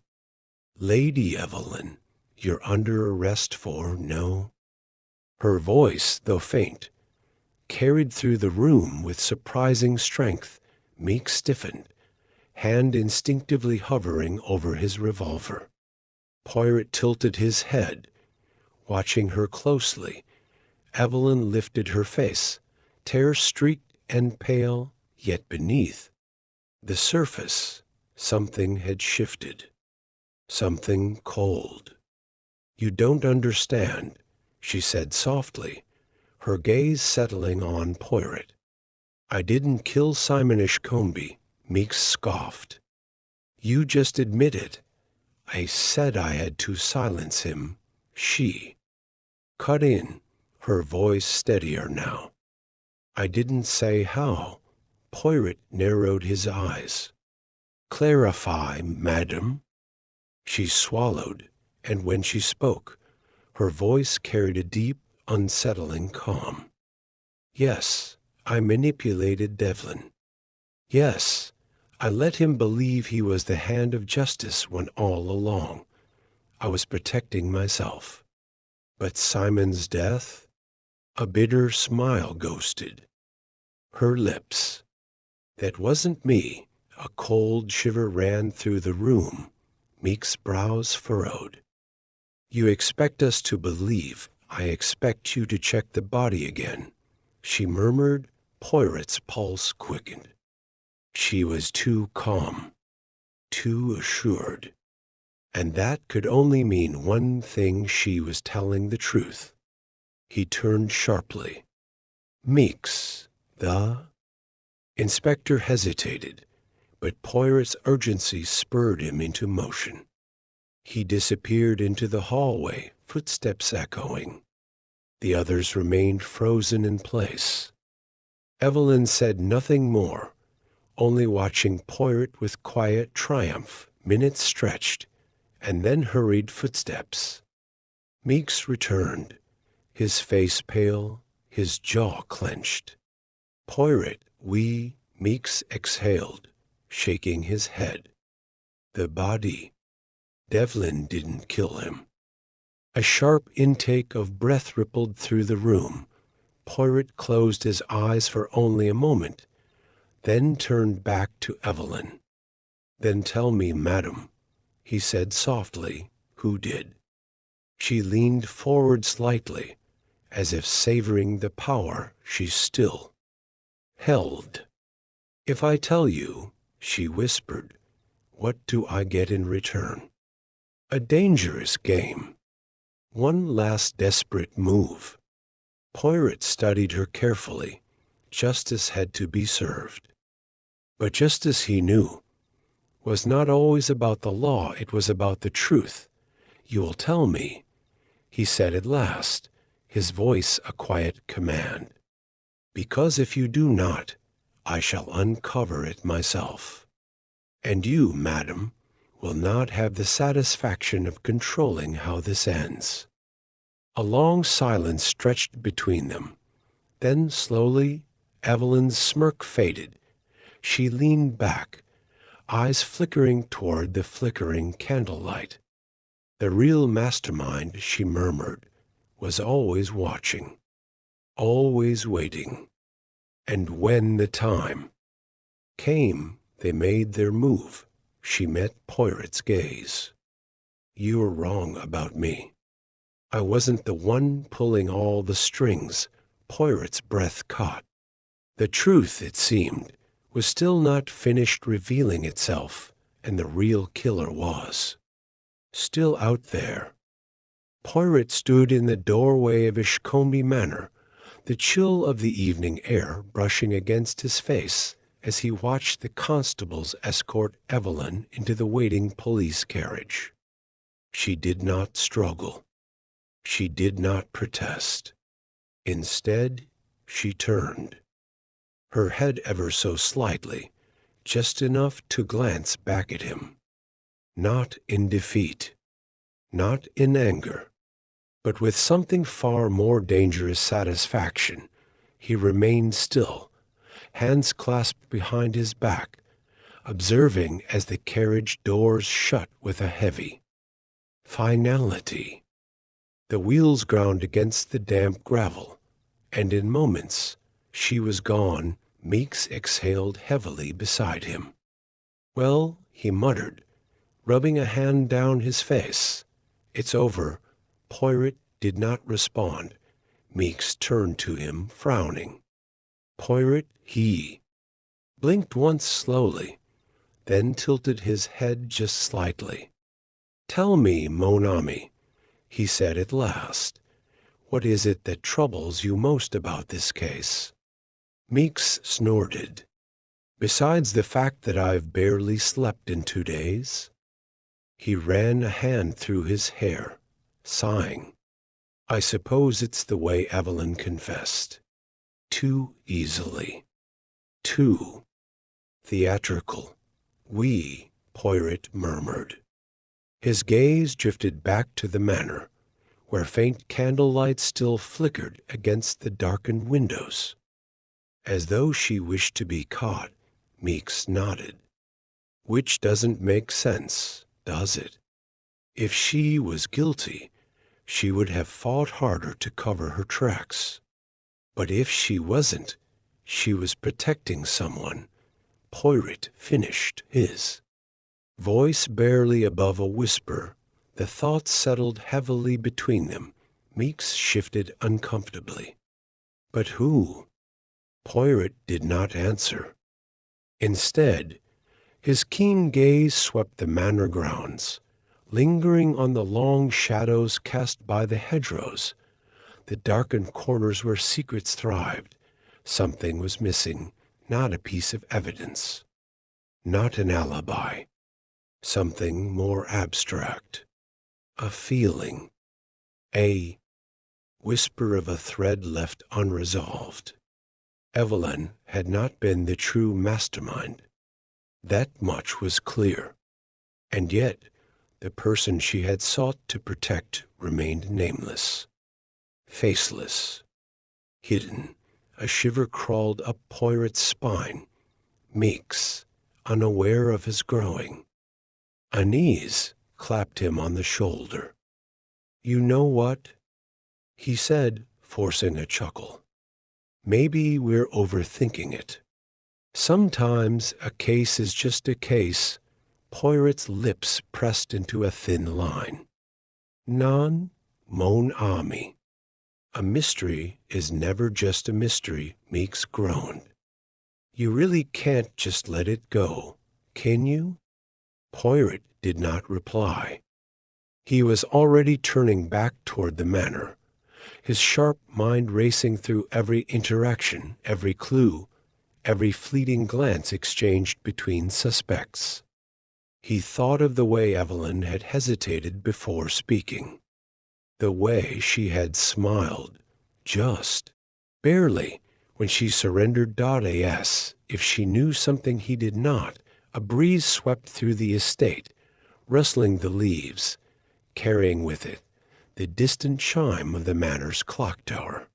Lady Evelyn, you're under arrest for no. Her voice, though faint, carried through the room with surprising strength. Meek stiffened, hand instinctively hovering over his revolver. Poirot tilted his head, watching her closely. Evelyn lifted her face, tear-streaked and pale, yet beneath the surface something had shifted, something cold. You don't understand, she said softly, her gaze settling on Poirot. I didn't kill Simon Ashcombe, Meeks scoffed. You just admit it. I said I had to silence him. She cut in, her voice steadier now. I didn't say how. Poirot narrowed his eyes. Clarify, madam. She swallowed, and when she spoke, her voice carried a deep, unsettling calm. Yes, I manipulated Devlin. Yes, I let him believe he was the hand of justice when all along I was protecting myself. But Simon's death? A bitter smile ghosted her lips. That wasn't me. A cold shiver ran through the room. Meek's brows furrowed. You expect us to believe. I expect you to check the body again, she murmured. Poirot's pulse quickened. She was too calm, too assured. And that could only mean one thing: she was telling the truth. He turned sharply. Meeks, the inspector hesitated, but Poirot's urgency spurred him into motion. He disappeared into the hallway, footsteps echoing. The others remained frozen in place. Evelyn said nothing more, only watching Poirot with quiet triumph. Minutes stretched, and then hurried footsteps. Meeks returned, his face pale, his jaw clenched. Poirot, Meeks exhaled, shaking his head. The body. Devlin didn't kill him. A sharp intake of breath rippled through the room. Poirot closed his eyes for only a moment, then turned back to Evelyn. Then tell me, madam, he said softly, who did? She leaned forward slightly, as if savoring the power she still held. If I tell you, she whispered, what do I get in return? A dangerous game. One last desperate move. Poirot studied her carefully. Justice had to be served. But justice, he knew, was not always about the law. It was about the truth. You will tell me, he said at last, his voice a quiet command. Because if you do not, I shall uncover it myself. And you, madam, will not have the satisfaction of controlling how this ends. A long silence stretched between them. Then, slowly, Evelyn's smirk faded. She leaned back, eyes flickering toward the flickering candlelight. The real mastermind, she murmured, was always watching, always waiting. And when the time came, they made their move. She met Poirot's gaze. "You were wrong about me. I wasn't the one pulling all the strings." Poirot's breath caught. The truth, it seemed, was still not finished revealing itself, and the real killer was still out there. Poirot stood in the doorway of Ishcombe Manor, the chill of the evening air brushing against his face as he watched the constables escort Evelyn into the waiting police carriage. She did not struggle. She did not protest. Instead, she turned, her head ever so slightly, just enough to glance back at him. Not in defeat, not in anger, but with something far more dangerous satisfaction. He remained still, hands clasped behind his back, observing as the carriage doors shut with a heavy finality. The wheels ground against the damp gravel, and in moments she was gone. Meeks exhaled heavily beside him. "Well," he muttered, rubbing a hand down his face, "it's over." Poirot did not respond. Meeks turned to him, frowning. "Poirot," he blinked once slowly, then tilted his head just slightly. "Tell me, mon ami," he said at last, "what is it that troubles you most about this case?" Meeks snorted. "Besides the fact that I've barely slept in 2 days?" He ran a hand through his hair, sighing. "I suppose it's the way Evelyn confessed. Too easily. Too theatrical." "We," Poirot murmured. His gaze drifted back to the manor, where faint candlelight still flickered against the darkened windows. As though she wished to be caught, Meeks nodded. "Which doesn't make sense, does it? If she was guilty, she would have fought harder to cover her tracks. But if she wasn't, she was protecting someone." Poirot finished his voice barely above a whisper. The thoughts settled heavily between them. Meeks shifted uncomfortably. "But who?" Poirot did not answer. Instead, his keen gaze swept the manor grounds, lingering on the long shadows cast by the hedgerows, the darkened corners where secrets thrived. Something was missing, not a piece of evidence, not an alibi. Something more abstract. A feeling. A whisper of a thread left unresolved. Evelyn had not been the true mastermind. That much was clear. And yet, the person she had sought to protect remained nameless, faceless, hidden. A shiver crawled up Poirot's spine. Meeks, unaware of his growing unease, clapped him on the shoulder. "You know what?" he said, forcing a chuckle. "Maybe we're overthinking it. Sometimes a case is just a case." Poirot's lips pressed into a thin line. "Non, mon ami. A mystery is never just a mystery," Meeks groaned. "You really can't just let it go, can you?" Poirot did not reply. He was already turning back toward the manor, his sharp mind racing through every interaction, every clue, every fleeting glance exchanged between suspects. He thought of the way Evelyn had hesitated before speaking, the way she had smiled, just, barely, when she surrendered .as. If she knew something he did not, a breeze swept through the estate, rustling the leaves, carrying with it the distant chime of the manor's clock tower.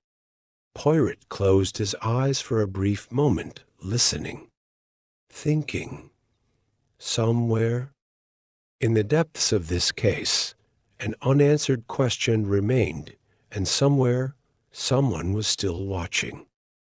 Poirot closed his eyes for a brief moment, listening, thinking. Somewhere, in the depths of this case, an unanswered question remained, and somewhere, someone was still watching.